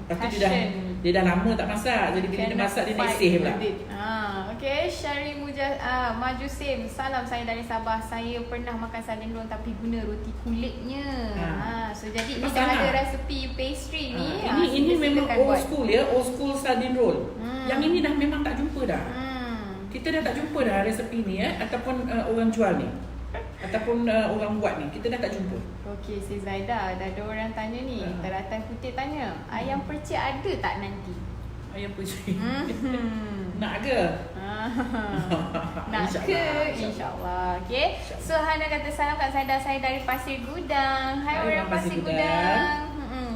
Lepas tu dia dah lama tak masak. Jadi bila dia masak dia naisih pula. Okay, Syari Majusim. Salam saya dari Sabah. Saya pernah makan sardin roll tapi guna roti kulitnya. So jadi ni dah ada resepi pastry ni. Ini memang old school ya, old school sardin roll. Yang ini dah memang tak jumpa dah. Kita dah tak jumpa dah resepi ni ya, ataupun orang jual ni. Ataupun orang buat ni, kita dah tak jumpa. Okey, si Zaida, dah ada orang tanya ni. Daratan Putih tanya, ayam percik ada tak nanti? Ayam percik. Nak ke? Nak ke? InsyaAllah. Okay. So Hana kata salam Kak Zaida, saya dari Pasir Gudang. Hai orang Pasir Gudang.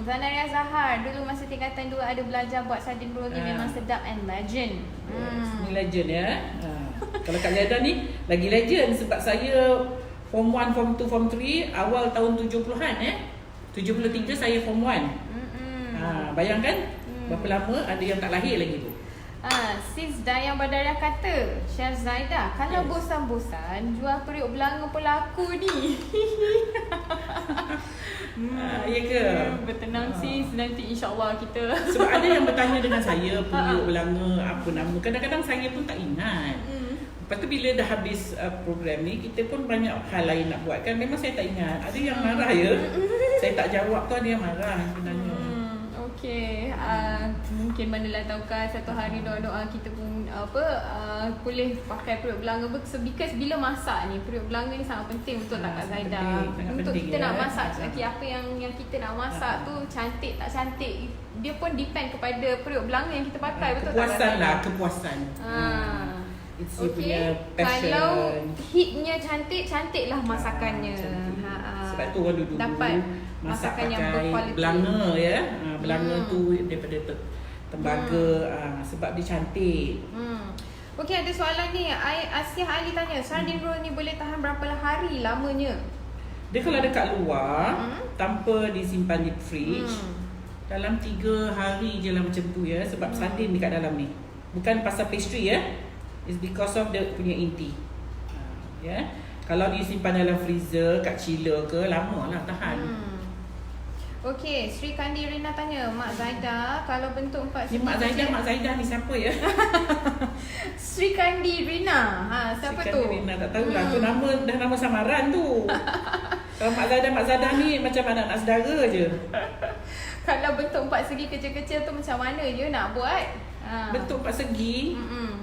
Zanaria Zahar, dulu masa tingkatan 2 ada belajar buat sardin roll ni memang sedap and legend. Ni legend ya. Kalau Kak Zaida ni lagi legend sebab saya Form 1, Form 2, Form 3 awal tahun 70-an 73 saya Form 1. Bayangkan berapa lama ada yang tak lahir lagi tu. Sis Dayang Badariah kata, Syah Zaida, kalau bosan-bosan jual periuk belanga pelaku ni. Ya ke? Bertenang sis, nanti insyaAllah kita. Sebab ada yang bertanya dengan saya periuk belanga apa nama. Kadang-kadang saya pun tak ingat. Lepas tu bila dah habis program ni, kita pun banyak hal lain nak buat kan. Memang saya tak ingat. Ada yang marah ya. Saya tak jawab tu ada yang marah sebenarnya. Okey, mungkin manalah tahukah satu hari doa-doa kita pun boleh pakai periuk belanga because bila masak ni periuk belanga ni sangat penting betul tak Kak Zaida? Untuk kita nak masak apa yang kita nak masak tu cantik tak cantik dia pun depend kepada periuk belanga yang kita pakai betul tak Kak Zaida? Kepuasan lah, kepuasan. It's punya passion. Kalau hitnya cantik-cantiklah masakannya. Sebab tu orang dulu dapat masak masakan yang pakai berkualiti. belanga ya. Belanga tu daripada tembaga sebab dia cantik. Okey, ada soalan ni. Asyah Ali tanya, sardin roll ni boleh tahan berapa hari lamanya? Dia kalau dekat luar tanpa disimpan di fridge dalam 3 hari je lah macam tu ya. Sebab sardin dekat dalam ni. Bukan pasal pastry ya. It's because of the punya inti. Ya. Kalau disimpan dalam freezer, kat chiller ke, lama lah tahan. Okey, Sri Kandi Rina tanya, Mak Zaida, kalau bentuk 4 Ni Mak Zaida ni siapa ya? Sri Kandi Rina. Siapa Sri tu? Kandi Rina tak tahulah. Tu nama samaran tu. Kalau Mak Zaida ni macam anak saudara je. Kalau bentuk 4 segi kecil-kecil tu macam mana je nak buat? Bentuk 4 segi.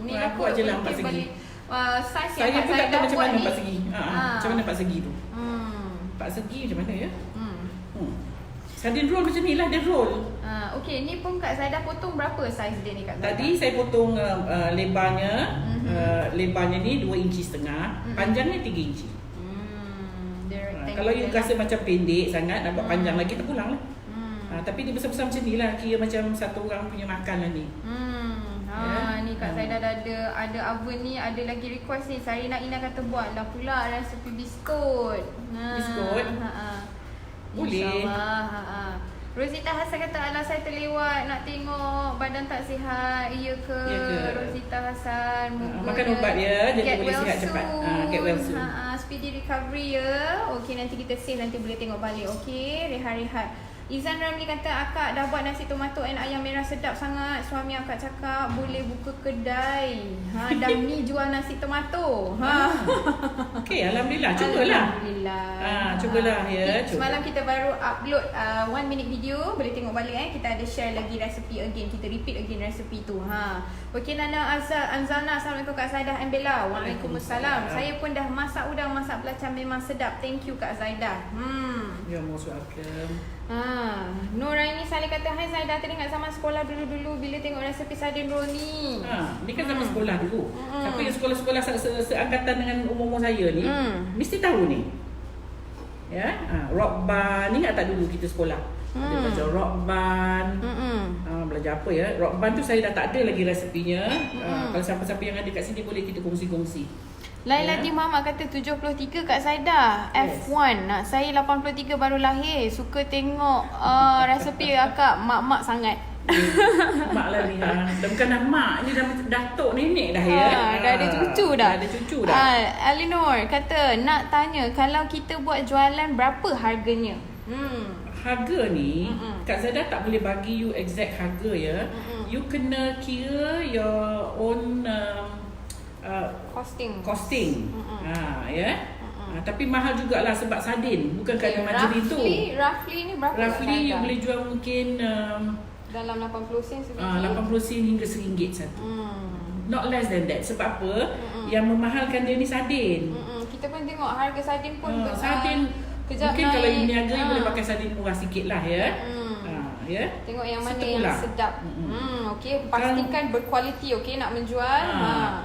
Ni aku aje lah 4 segi. Saiz Saya yang pun Kak tak Zaida tahu macam buat mana ni. 4 segi. Macam mana 4 segi tu? 4 segi macam mana ya? Sardin roll macam ni lah dia roll. Okey, ni pun Kak Zaida potong berapa saiz dia ni Kak Zaida? Tadi saya potong lebarnya. Lebarnya ni 2,5 inci. Panjangnya 3 inci. Kalau you rasa macam pendek sangat nak buat panjang lagi terpulang lah. Tapi dia besar-besar macam ni lah. Kira macam satu orang punya makan lah ni. Ni Kak Zaida dah ada oven ni. Ada lagi request ni. Sarina Ina kata buatlah pula resepi biskut. Biskut? Boleh. InsyaAllah. Rosita Hassan kata, alah saya terlewat nak tengok badan tak sihat. Iya ke? Rosita Hassan. Makan ubat ya, jadi boleh sihat cepat. Get well soon. speedy recovery ya. Okay, nanti kita save, nanti boleh tengok balik. Okay, rehat-rehat. Izan Ramli kata, akak dah buat nasi tomato and ayam merah sedap sangat. Suami akak cakap boleh buka kedai. Dah ni jual nasi tomato. Okay, Alhamdulillah. Cubalah. Alhamdulillah. Cubalah ya. Semalam kita baru upload 1 minute video. Boleh tengok balik Kita ada share lagi resepi again. Kita repeat again resepi tu. Okay, Nana Anzana. Assalamualaikum Kak Zaidah and Bella. Waalaikumsalam. Saya pun dah masak udang, masak belacan memang sedap. Thank you Kak Zaidah. You're most welcome. Nuraini Saleh kata, hai Zaidah, teringat zaman sekolah dulu-dulu bila tengok resepi sardin roll ni. Ni kan zaman sekolah dulu. Tapi yang sekolah-sekolah seangkatan dengan umur saya ni mesti tahu ni. Ya, rock band ni ingat tak dulu kita sekolah? Ada belajar rock band. Belajar apa ya? Rock band tu saya dah tak ada lagi resepinya. Kalau siapa-siapa yang ada kat sini boleh kita kongsi-kongsi. Laila Muhammad kata 73 Kak Zaidah, F1. Saya 83 baru lahir. Suka tengok resepi akak, mak-mak sangat. Mak lah ni bukan dah mak, ni dah datuk nenek dah ya. Dah ada cucu dah. Ada cucu dah. Elinor kata, nak tanya kalau kita buat jualan berapa harganya? Harga ni Kak Zaidah tak boleh bagi you exact harga ya. You kena kira your own costing. Ya. Tapi mahal jugalah sebab sardin, bukan kerana margarin tu. Roughly ni berapa? Roughly you boleh jual mungkin dalam 80 sen sebiji. 80 sen hingga RM1 satu. Not less than that. Sebab apa? Yang memahalkan dia ni sardin. Kita pun tengok harga sardin pun sardin mungkin naik. kalau you berniaga you boleh pakai sardin murah sikit lah ya. Ya. Tengok yang mana yang sedap. Okey, pastikan berkualiti okey nak menjual.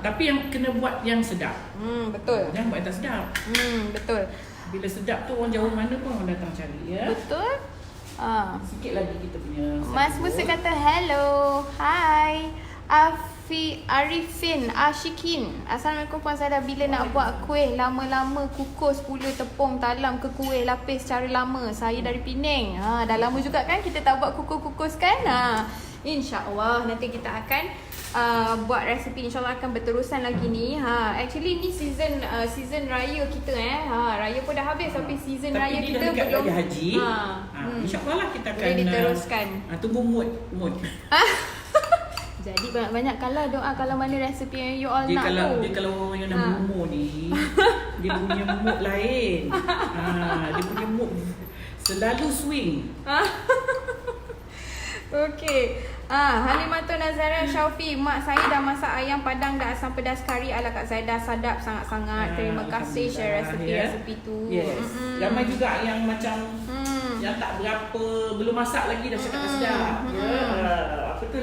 Tapi yang kena buat yang sedap. Betul. Jangan buat yang tak sedap. Betul. Bila sedap tu orang jauh mana pun orang datang cari ya. Betul. Sikit lagi kita punya. Mas Musa kata hello. Hai. Arifin Ashikin. Assalamualaikum Puan Zaidah. Bila nak buat kuih lama-lama kukus pula tepung talam ke kuih lapis cara lama. Saya dari Penang. Dah lama juga kan kita tak buat kukus-kukus kan. InsyaAllah nanti kita akan buat resepi, insyaAllah akan berterusan lagi ni. Actually ni season raya kita raya pun dah habis tapi season raya ni kita dah dekat belum raya haji. InsyaAllah lah kita akan boleh diteruskan. Tunggu mood. Jadi banyak-banyak doa kalau mana resepi yang you all nak tu. Dia kalau orang yang dah berumur ni dia punya mood lain. Dia punya mood selalu swing. Okey. Halimatul Nazara Syaufi, mak saya dah masak ayam padang dah asam pedas kari ala Kak Zaidah, sadap sangat-sangat. Terima kasih share resepi tu. Yes. Ramai juga yang macam yang tak berapa belum masak lagi dah cakap sedap. Apa tu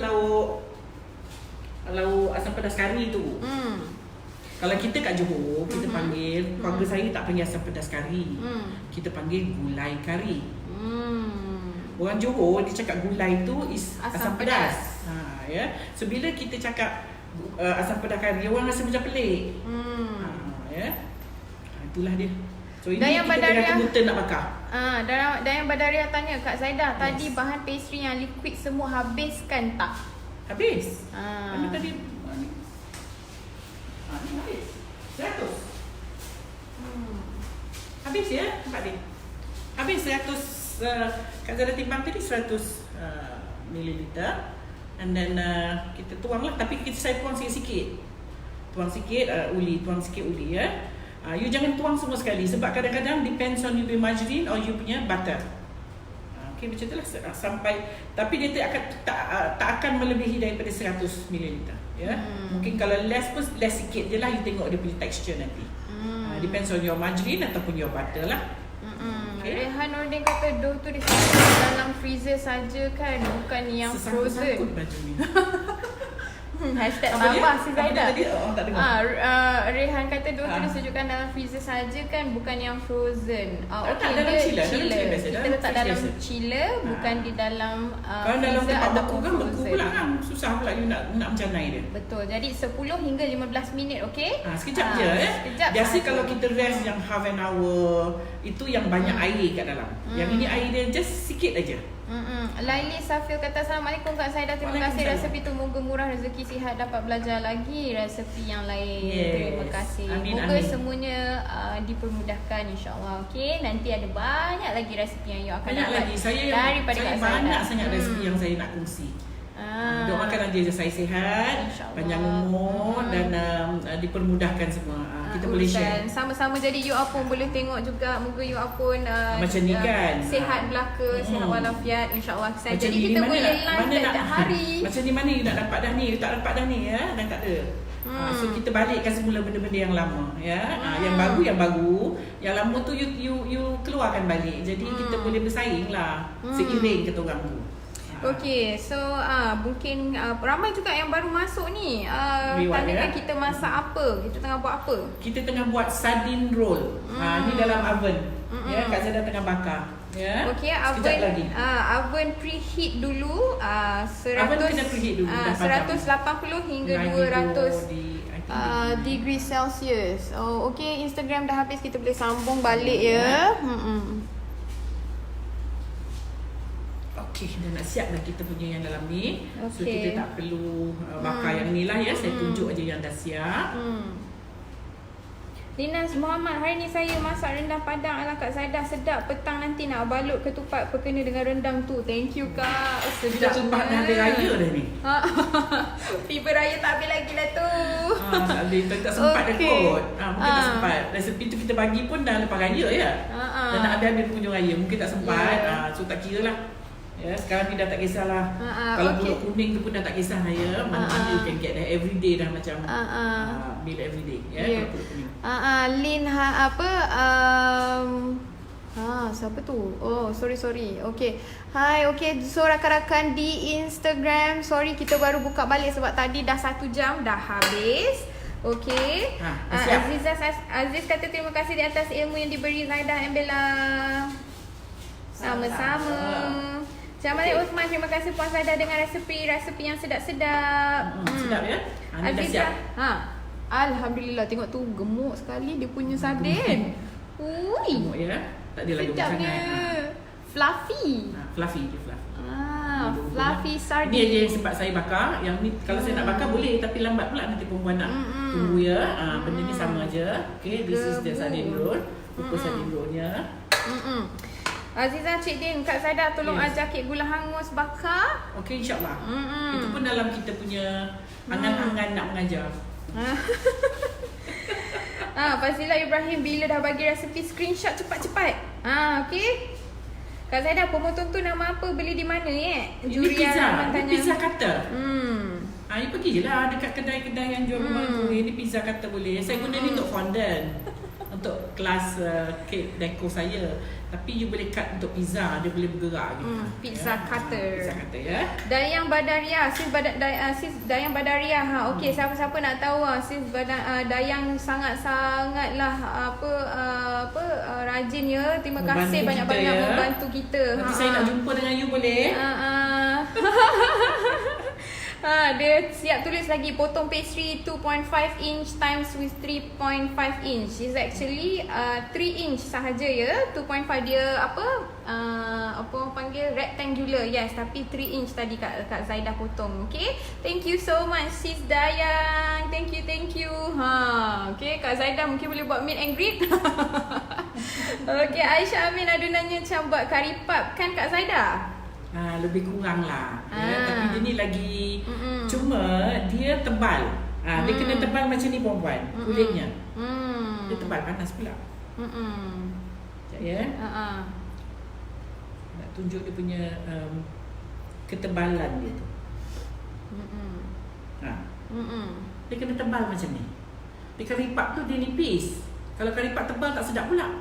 lauk asam pedas kari tu. Kalau kita kat Johor, kita panggil, keluarga saya tak panggil asam pedas kari. Kita panggil gulai kari. Orang Johor dia cakap gulai tu is asam pedas. Ya. So bila kita cakap asam pedas kari, orang rasa macam pelik. Ya. Itulah dia. So ini Dayang kita tengah tunggu turn nak bakar. Dayang Badaria tanya Kak Zaidah, tadi bahan pastry yang liquid semua habiskan tak? Habis. Mana tadi? Ni habis. 100. Habis ya, nampak dia. Habis 100. Kak Zaidah timbang tadi 100 mililiter. And then kita tuang lah. Tapi saya tuang sikit-sikit. Tuang sikit uli ya. You jangan tuang semua sekali. Sebab kadang-kadang depends on you punya margarine or you punya butter. Okay, macam itulah sampai. Tapi dia tak akan melebihi daripada 100 ml ya. Mungkin kalau less pun less sikit je lah. You tengok dia punya texture nanti. Depends on your margarine ataupun your butter lah. Okay. Rehan Nordin kata dough tu disimpan dalam freezer saja kan, bukan yang frozen. Sangkut baju ni. Hashtag tambah si Zaidah. Tak dengar. Rehan kata dough tu disejukkan dalam freezer saja kan, bukan yang frozen. Letak dalam chiller. Kita letak dalam chiller, bukan di dalam kalau dalam freezer tempat ataupun beku kan beku frozen. pula kan. Susah pula you nak mencanai dia. Betul. Jadi 10 hingga 15 minit, okey? Sekejap je sekejap Biasa sahaja. kalau kita rest yang half an hour, itu yang banyak air kat dalam. Yang ini air dia just sikit aja. Laili Safil kata Assalamualaikum Kak Saidah. Terima kasih resepi tu. Moga murah rezeki, sihat, dapat belajar lagi resepi yang lain. Terima kasih. Moga semuanya dipermudahkan insya-Allah. Okey, nanti ada banyak lagi resepi yang you akan dapat daripada Kak Saidah. Banyak sangat resepi yang saya nak kongsi. Doakan dia saya sihat, panjang umur dan dipermudahkan semua. Kita boleh share. Sama-sama jadi you pun boleh tengok juga. Moga you pun macam ni kan. Sihat belaka, sihat walafiat insya-Allah. Jadi kita boleh live setiap hari. Macam ni mana you nak dapat dah ni, you tak dapat dah ni ya, dah tak ada. So kita balikkan semula benda-benda yang lama ya. Yang baru, yang lama tu you keluarkan balik. Jadi kita boleh bersaing lah seiring kita orang tu. Okey, so mungkin ramai juga yang baru masuk ni. Tanyakan kita masak apa? Kita tengah buat apa? Kita tengah buat sardine roll. Ni dalam oven. Ya, Kak Zada tengah bakar. Ya. Okey, oven preheat dulu 100 oven kena preheat dulu 180 hingga 200 degree Celsius. Okey, Instagram dah habis, kita boleh sambung balik ya. Okey, dah nak siap dah kita punya yang dalam ni. So kita tak perlu bakar yang ni lah ya. Saya tunjuk aja yang dah siap. Linas Muhammad, hari ni saya masak rendang Padang ala Kak Saidah. Sedap, petang nanti nak balut ketupat berkena dengan rendang tu. Thank you Kak. Sedapnya. Kita sempat dah habis raya dah ni. Fever raya tak habis lagi lah tu. Tak habis, tak sempat dah kot. Mungkin tak sempat. Resepi tu kita bagi pun dah lepas raya ya. Dan nak habis-habis penghujung raya. Mungkin tak sempat. So tak kira lah. Ya, sekarang ni dah tak kisahlah. Kalau pulut kuning tu pun dah tak kisah ya. Mana-mana you can get every day dah macam meal every day ya. Kalau pulut kuning. Lin siapa tu? Oh, sorry. Okey. Hai, okey. So rakan-rakan di Instagram, sorry kita baru buka balik sebab tadi dah 1 jam dah habis. Okey. Aziz kata terima kasih di atas ilmu yang diberi Zaidah and Bella. Sama-sama. Jamal Uthman, terima kasih Puan Zaidah dengan resepi yang sedap-sedap. Sedap ya? Ini dah siap. Alhamdulillah, tengok tu gemuk sekali dia punya sardin. Gemuk ya? Tak ada lagi sangat. Fluffy. Fluffy. Fluffy sardin. Ni aja yang sempat saya bakar. Yang ni kalau saya nak bakar boleh, tapi lambat pula nanti perempuan nak tunggu ya. Benda ni sama aja. Okay, this is the sardine roll. Buku sardine rollnya. Azizah, Cik Din, Kak Saidah tolong ajar kek gula hangus bakar. Okey, insyaAllah. Itu pun dalam kita punya angan-angan nak mengajar. Fazila Ibrahim, bila dah bagi resepi screenshot cepat-cepat. Okey. Kak Saidah, pemoton tu nama apa? Beli di mana Ini pizza cutter. You pergi je lah dekat kedai-kedai yang jual rumah tu. Ini pizza cutter boleh. Saya guna ni untuk fondant. Untuk kelas kek deco saya. Tapi you boleh cut untuk pizza, dia boleh bergerak gitu. Pizza cutter. Pizza cutter ya. Dayang Badaria, sis Dayang Badaria. Okey, siapa-siapa nak tahu sis Dayang sangat-sangatlah rajin ya. Terima kasih banyak-banyak membantu kita. Nanti saya nak jumpa dengan you boleh? Dia siap tulis lagi potong pastry 2.5 inch times with 3.5 inch. Is actually 3 inch sahaja ya. 2.5 dia apa orang panggil rectangular. Yes, tapi 3 inch tadi Kak Zaidah potong. Okay, thank you so much sis Dayang. Thank you. Okay, Kak Zaidah mungkin boleh buat meet and greet. Okay, Aisyah Amin ada nanya macam buat kari pap kan Kak Zaidah? Lebih kurang lah ya. Tapi dia ni lagi cuma dia tebal. Dia kena tebal macam ni perempuan. Kulitnya dia tebal, panas pula. Sekejap ya. Nak tunjuk dia punya ketebalan dia tu. Dia kena tebal macam ni. Dia karipap tu dia nipis. Kalau karipap tebal tak sedap pula.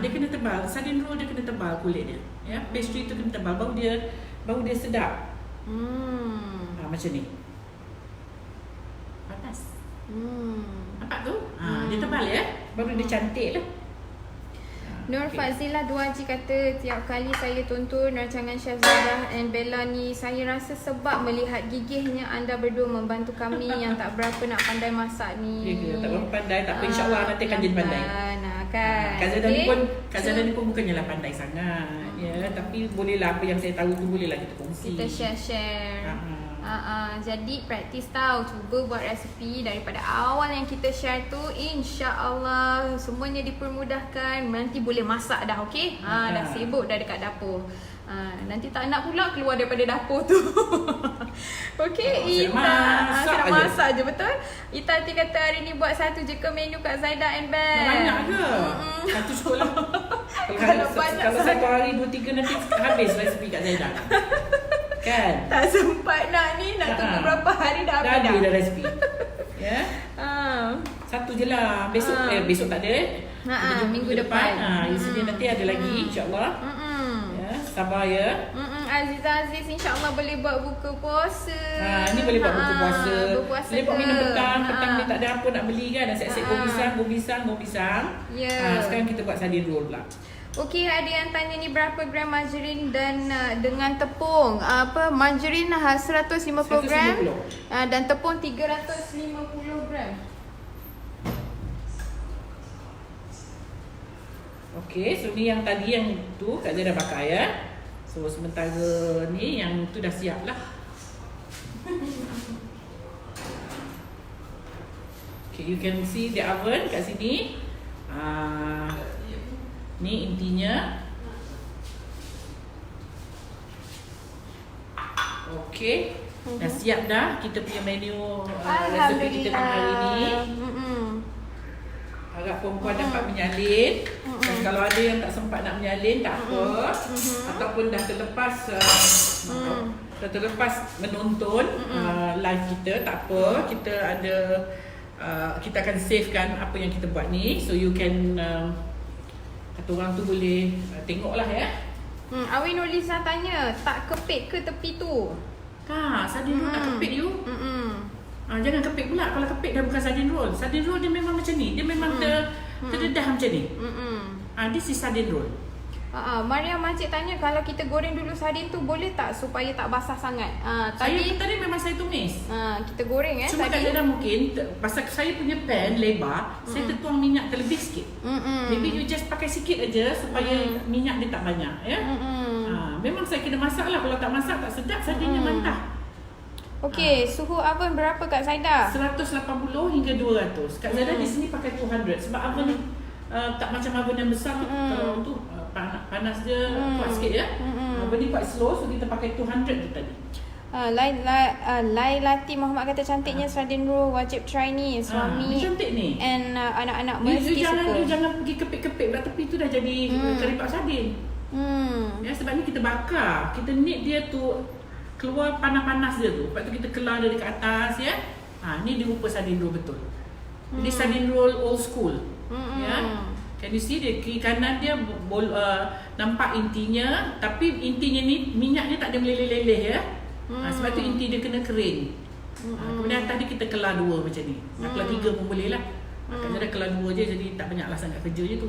Dia kena tebal. Sardine roll dia kena tebal kulit dia. Ya, pastry tu kena tebal baru dia sedap. Macam ni. Panas. Nampak tu? Dia tebal ya. Baru dia cantik lah. Nur Fazila 2G kata, tiap kali saya tonton rancangan Chef Zaidah and Bella ni, saya rasa sebab melihat gigihnya anda berdua membantu kami yang tak berapa nak pandai masak ni. Ya, tak berapa pandai, tak apa, insyaAllah nanti akan jadi pandai. Kan. Kak Zaidah ni pun bukannya pandai sangat, ya, tapi bolehlah apa yang saya tahu tu bolehlah kita kongsi. Kita share. Jadi praktis tau, cuba buat resipi daripada awal yang kita share tu, insya-Allah semuanya dipermudahkan. Nanti boleh masak dah, okey? Dah sibuk dah dekat dapur. Nanti tak nak pula keluar daripada dapur tu. Okey, Ita masak je, betul? Ita kata hari ni buat satu je ke menu Kak Zaidah and Bel. Banyak ke? Satu cukup lah. Kalau satu hari 2-3 nanti habis resipi Kak Zaidah. Kan? Tak sempat nak ni, nak tunggu berapa hari dah habis dah resipi. Ya. Satu je lah. Besok tak ada. Minggu depan. Isinya nanti ada lagi, insya-Allah. Ya, sabar ya. Aziz insya-Allah boleh buat buka puasa. Ni boleh buat buka puasa. Boleh buat minum petang. Petang ni tak ada apa nak beli kan. Asyik-asyik go pisang. Ya. Sekarang kita buat sardine roll pula. Okey, ada yang tanya ni berapa gram margarin dan dengan tepung. Margarin 150 gram dan tepung 350 gram. Okey, so ni yang tadi yang tu Kak Zaidah bakar ya. So sementara ni yang tu dah siap lah. Okay, you can see the oven kat sini. Ni intinya. Okey, dah siap dah kita punya menu resipi kita hari ni. Harap perempuan dapat menyalin. Dan kalau ada yang tak sempat nak menyalin, tak apa. Ataupun dah terlepas menonton live kita, tak apa. Kita akan savekan apa yang kita buat ni. So you can kata orang tu boleh tengoklah ya. Awi Nurliza tanya, tak kepit ke tepi tu? Sardine roll tak kepit you. Jangan kepit pula. Kalau kepit dah bukan sardine roll. Sardine roll dia memang macam ni. Dia memang terdedah macam ni. This is sardine roll. Maria Majid tanya, kalau kita goreng dulu sardin tu boleh tak supaya tak basah sangat? Tadi memang saya tumis. Kita goreng cuma kadang-kadang mungkin pasal saya punya pan lebar, saya tertuang minyak terlebih sikit. Maybe you just pakai sikit aja supaya minyak dia tak banyak ya. Memang saya kena masak lah. Kalau tak masak tak sedap sardinnya mentah. Okey, suhu oven berapa Kak Zaidah? 180 hingga 200. Kak Zaidah di sini pakai 200 sebab oven ni tak macam oven yang besar tu. Kalau tu panas dia kuat sikit ya. Oven ni quite slow, so kita pakai 200 tu tadi. Lailati Muhammad kata cantiknya sardine roll, wajib try ni. Suami cantik ni. And anak-anak mesti suka. Jangan pergi kepit-kepit belah tepi tu dah jadi keripap sardin. Ya, sebab ni kita bakar. Kita need dia tu keluar panas-panas dia tu. Lepas tu kita kelar dia dekat atas ya. Ni dia rupa sardine roll betul. Jadi sardine roll old school. Ya. Can you see dia kiri kanan dia nampak intinya, tapi intinya ni minyaknya tak ada meleleh-leleh ya. Sebab tu inti dia kena kering. Kemudian atas dia kita kelar dua macam ni. Kelar tiga pun boleh lah. Kadang-kadang dah kelar dua je, jadi tak banyaklah sangat kerja je tu.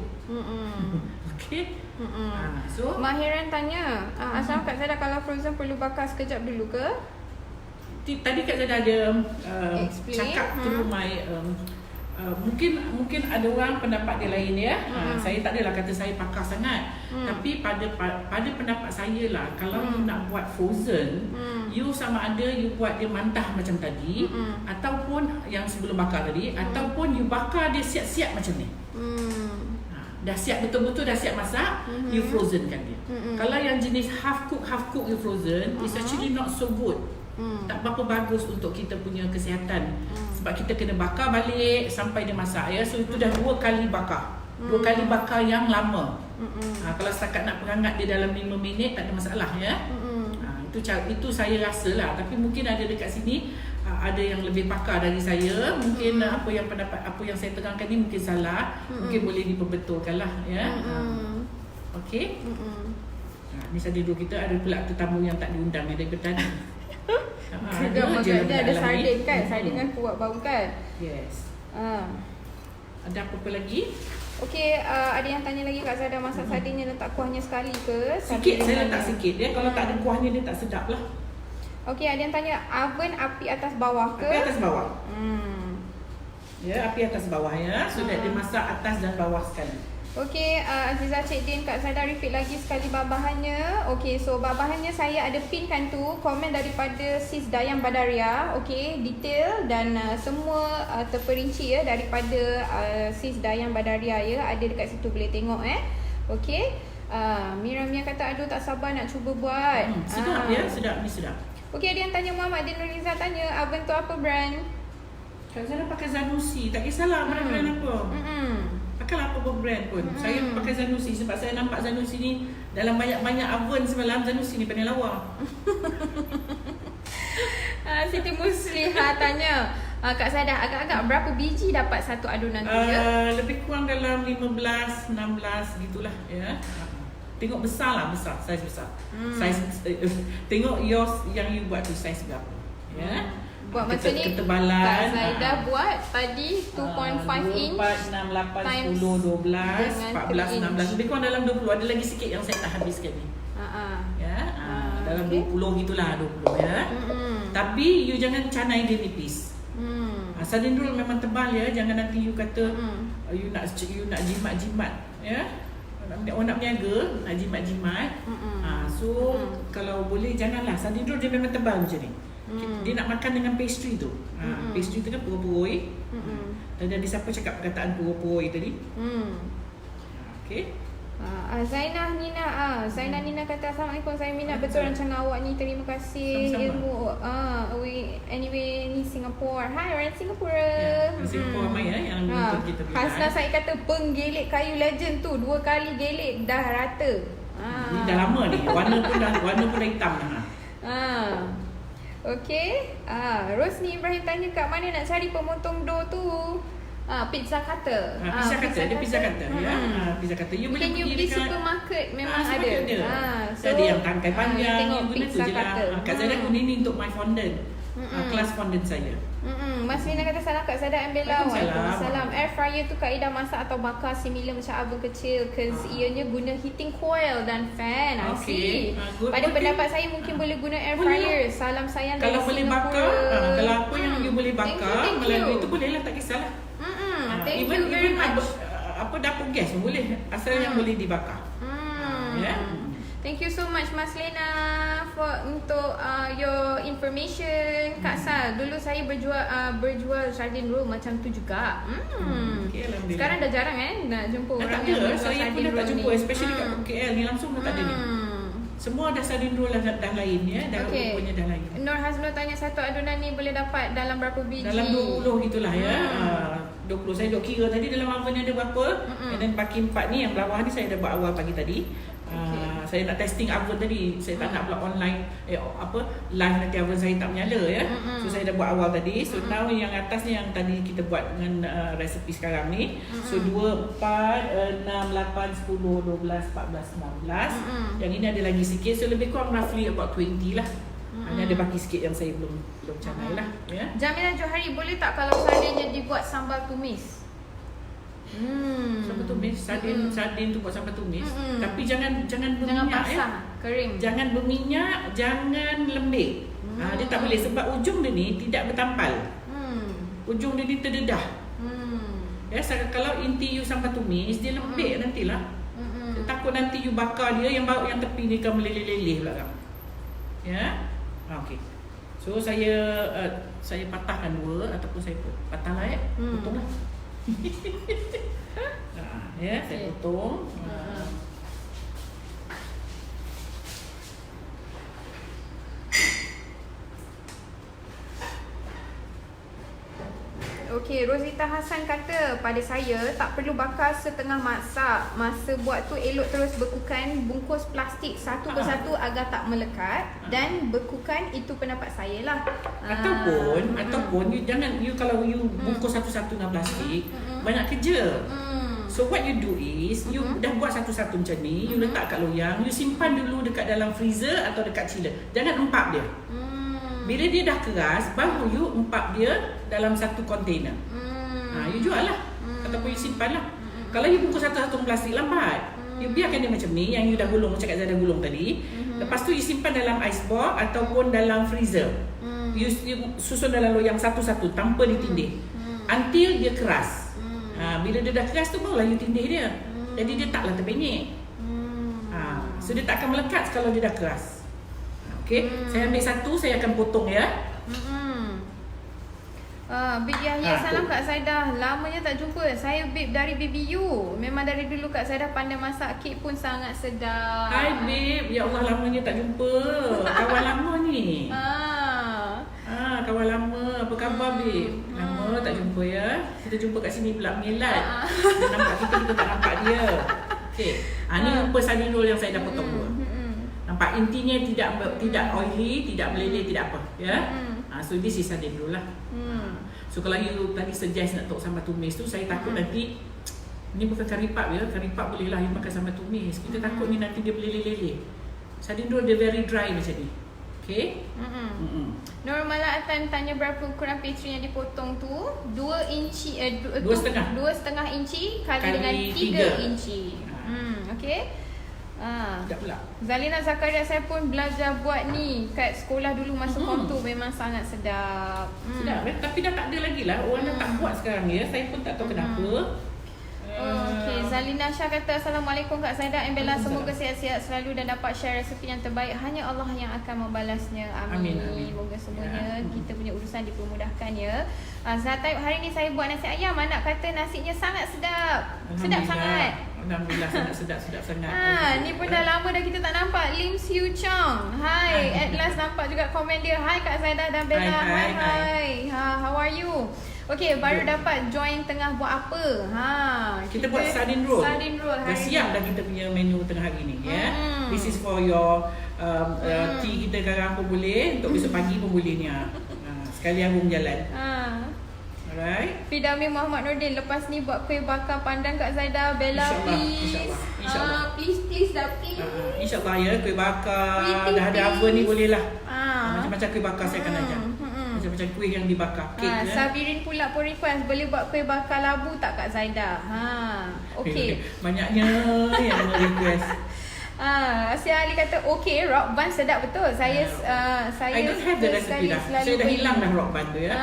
Okey. So Mahiran tanya, asal Kak Zaidah kalau frozen perlu bakar sekejap dulu ke? Tadi Kak Zaidah ada cakap through my mungkin ada orang pendapat dia lain ya. Saya tak adalah kata saya pakar sangat. Tapi pada pendapat saya lah, kalau you nak buat frozen, you sama ada you buat dia mantah macam tadi, ataupun yang sebelum bakar tadi, ataupun you bakar dia siap-siap macam ni. Dah siap betul-betul, dah siap masak, you frozenkan dia. Kalau yang jenis half cook you frozen, it's actually not so good. Tak berapa bagus untuk kita punya kesihatan. Sebab kita kena bakar balik sampai dia masak ya. So itu dah 2 kali bakar. 2 kali bakar yang lama. Kalau setakat nak perangat dia dalam 5 minit tak ada masalah ya. Itu saya rasa lah. Tapi mungkin ada dekat sini ada yang lebih pakar dari saya. Mungkin apa yang saya terangkan ni mungkin salah. Mungkin boleh diperbetulkan lah ya. Okey. Ni sardine roll kita ada pula tetamu yang tak diundang daripada tadi. Dia ada sardin kan. Sardin kan kuat bau kan. Yes. Ada apa-apa lagi? Okey, ada yang tanya lagi Kak Zada, masak sardinnya letak kuahnya sekali ke? Sikit, saya letak sikit. Dia kalau tak ada kuahnya dia tak sedap lah. Okey, ada yang tanya oven api atas bawah ke? Api atas bawah. Ya, api atas bawah ya. So that dia masak atas dan bawah sekali. Okey, Aziza Cik Din, Kak Zada repeat lagi sekali babahannya. Okey, so babahannya saya ada pinkan tu, komen daripada Sis Dayang Badaria. Okey, detail dan semua terperinci ya daripada Sis Dayang Badaria ya. Ada dekat situ, boleh tengok Okey. Mira Mia kata aduh tak sabar nak cuba buat. Sedap ya, sedap ni sedap. Okey, ada yang tanya Muhammad Din Nuriza tanya, oven tu apa brand? Kak Zara pakai Zanussi, tak kisahlah mana brand apa. Pakailah apa brand pun. Saya pakai Zanussi sebab saya nampak Zanussi ni dalam banyak-banyak oven semalam, Zanussi ni pandai lawa. Siti Musliha tanya, Kak Sada, agak-agak berapa biji dapat satu adunan tu ya? Lebih kurang dalam 15, 16 gitulah ya. Tengok besar lah, besar, saiz besar. Saiz tengok yours yang you buat tu saiz berapa. Ya. Buat macam ni, ketebalan Kak Zaidah buat tadi 2.5 inch 4, 6, 8, 10, 12, 14, 16. Lebih kurang dalam 20. Ada lagi sikit yang saya tak habiskan ni. Ya, dalam 20 gitulah, 20 ya. Tapi you jangan canai dia nipis. Sardin roll memang tebal ya. Jangan nanti you kata you nak jimat-jimat ya. Orang nak berniaga, nak jimat-jimat. So kalau boleh janganlah. Sardin roll dia memang tebal macam ni. Dia nak makan dengan pastry tu. Pastry tu kan puroi-puroi. Tadi ada siapa cakap perkataan puroi-puroi tadi? Okey. Zainah Nina Zainah Nina kata assalamualaikum, saya minat betul rancangan awak ni, terima kasih. Ilmu anyway ni Singapore. Hai orang Singapura. Singapura ramai yang nonton kita. Hasna Said kata penggelik kayu legend tu 2 kali gelik dah rata. Ni dah lama ni. Warna pun dah hitam dah. Okey. Rosni Ibrahim tanya kat mana nak cari pemotong dough tu? Pizza cutter. Pizza cutter, dia pizza cutter ya. Pizza cutter. You boleh pergi supermarket memang ada. So ada yang tangkai panjang, tengok pizza cutter. Kak Zada guna ni untuk my fondant. Kelas fondant saya. Mas Lina kata salam Kak Zada ambil lawan. Waalaikumsalam. Air fryer tu kaedah masak atau bakar similar macam oven kecil, cause ianya guna heating coil dan fan. Okay. Pada pendapat saya mungkin boleh guna air fryer. Salam sayang dari Singapura. Kalau boleh bakar, kalau apa yang you boleh bakar melalui itu bolehlah, tak kisahlah. Thank you very much. Apa dapur gas pun boleh, asal yang boleh dibakar. Thank you so much Mas Lena untuk your information. Kak Sal, dulu saya berjual sardine roll macam tu juga. Okay, sekarang dah jarang nak jumpa orang yang berjual sardine roll ni. Saya pun dah tak jumpa, especially kat KL ni langsung dah tak ada ni. Semua dah sardine roll dah lain ya, dah rupanya dah lain. Nur Hazno tanya satu adunan ni boleh dapat dalam berapa biji? Dalam 20 gitulah ya. 20 saya duk kira tadi dalam oven ada berapa. Dan pakai 4 ni yang bawah ni saya dah buat awal pagi tadi. Saya nak testing oven tadi. Saya tak nak pula online live nanti oven saya tak menyala ya. So saya dah buat awal tadi. So now yang atas ni yang tadi kita buat dengan resepi sekarang ni. So 2, 4, 6, 8, 10, 12, 14, 16. Yang ini ada lagi sikit. So lebih kurang roughly about 20 lah. Hanya ada baki sikit yang saya belum canai lah ya. Jamilah Johari, boleh tak kalau sardinnya dibuat sambal tumis? Sambal tumis, sardin tu buat sambal tumis. Tapi jangan berminyak, basah, kering. Jangan berminyak, jangan lembik. Dia tak boleh sebab ujung dia ni tidak bertampal. Ujung dia ni terdedah. Ya, kalau inti you sambal tumis, dia lembik nantilah. Takut nanti you bakar dia, yang bau yang tepi ni akan meleleh-leleh pula. Ya. Okey. So saya patahkan 2 ataupun saya patahlah ya. Potonglah. Ya, saya potong. Okey, Rosita Hassan kata pada saya tak perlu bakar setengah masak. Masa buat tu elok terus bekukan bungkus plastik satu persatu agar tak melekat dan bekukan, itu pendapat saya lah. Ataupun you jangan, you kalau you bungkus satu-satu dengan plastik banyak kerja. So what you do is you dah buat satu-satu macam ni, you letak kat loyang, you simpan dulu dekat dalam freezer atau dekat chiller. Jangan empap dia. Bila dia dah keras, baru you empap dia dalam satu container. You jual lah. ataupun you simpan lah. Kalau you bungkus satu-satu plastik lambat. You biarkan dia macam ni, yang you dah gulung, macam Kak Zada gulung tadi. Lepas tu you simpan dalam ice box ataupun dalam freezer. You susun dalam loyang satu-satu tanpa ditindih. Until dia keras. Bila dia dah keras tu barulah you tindih dia. Jadi dia taklah terpenyek. So dia tak akan melekat kalau dia dah keras. Okay, saya ambil satu, saya akan potong ya. Bib Yahya, salam Kak Zaidah. Lamanya tak jumpa. Saya Bib dari BBU. Memang dari dulu Kak Zaidah pandai masak kek pun sangat sedap. Hai Bib, ya Allah lamanya tak jumpa. Kawan lama ni. Kawan lama. Apa khabar Bib? Lama tak jumpa ya. Kita jumpa kat sini pula mengelat. Dia nampak kita tak nampak dia. Okay. Ni rupa sardin roll yang saya dah potong dulu. Nampak intinya tidak oily, tidak meleleh, tidak apa ya. So this is sardin roll lah. So kalau you tadi suggest nak tok sambal tumis tu, saya takut nanti ni bukan karipap ya. Karipap boleh lah you makan sambal tumis. Kita takut ni nanti dia meleleh-leleh. Sardin roll dia very dry macam ni. Okay. Normal Atan tanya berapa ukuran pastry yang dipotong tu? 2 inci 2,5 inci kali dengan 3 inci. Okay. Sekejap pula. Zalina Zakaria, saya pun belajar buat ni kat sekolah dulu masa form 2. Memang sangat sedap. Sedap tapi dah tak ada lagi lah. Orang dah tak buat sekarang ya. Saya pun tak tahu kenapa. Okay, Zalina Syah kata Assalamualaikum Kak Zaidah and Bella. Semoga sihat-sihat selalu dan dapat share resepi yang terbaik. Hanya Allah yang akan membalasnya. Amin. Moga semuanya kita punya urusan dipermudahkan ya. Zataib, hari ni saya buat nasi ayam. Anak kata nasinya sangat sedap. Sedap sangat. Alhamdulillah sangat sedap sangat. Ni pun dah lama dah kita tak nampak. Lim Siu Chong. Hai, at last nampak juga komen dia. Hai Kak Zaidah dan Bella. Hai. How are you? Okay, baru dapat join tengah buat apa? Kita buat sardin roll. Sardin roll hari dah siap dah kita punya menu tengah hari ni ya. This is for your tea kita sekarang pun boleh, untuk besok pagi pun boleh ni. Sekali aku berjalan. Alright. Fidami Muhammad Nordin, lepas ni buat kuih bakar pandan Kak Zaidah, Bella, please. InsyaAllah. Please dah please. InsyaAllah ya, kuih bakar. Dah ada oven ni boleh lah. Macam-macam kuih bakar saya akan ajar. Macam-macam kuih yang dibakar. Sabirin pula pun request, boleh buat kuih bakar labu tak Kak Zaidah? Okay. Banyaknya yang request. Asia Ali kata okay, rock band sedap betul. Saya I don't have the recipe dah. Saya dah hilang dah rock band tu ya.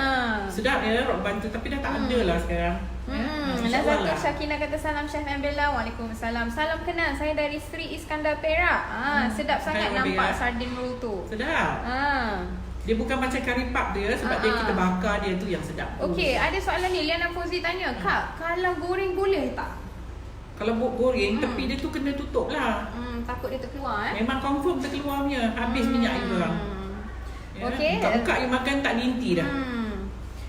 Sedap ya rock band tu, tapi dah tak ada lah sekarang. Nazatul Syakina kata salam Chef and Bella. Waalaikumsalam. Salam kenal, saya dari Sri Iskandar Perak. Sedap sangat nampak sardin roll tu. Sedap. Dia bukan macam karipap tu ya, sebab dia kita bakar dia tu yang sedap. Okay, ada soalan ni. Liana Fauzi tanya, Kak, kalau goreng boleh tak? Kalau goreng, tepi dia tu kena tutup lah. Takut dia terkeluar Memang confirm terkeluar punya. Habis minyak you orang. Okay. Buka-buka you makan tak diinti dah.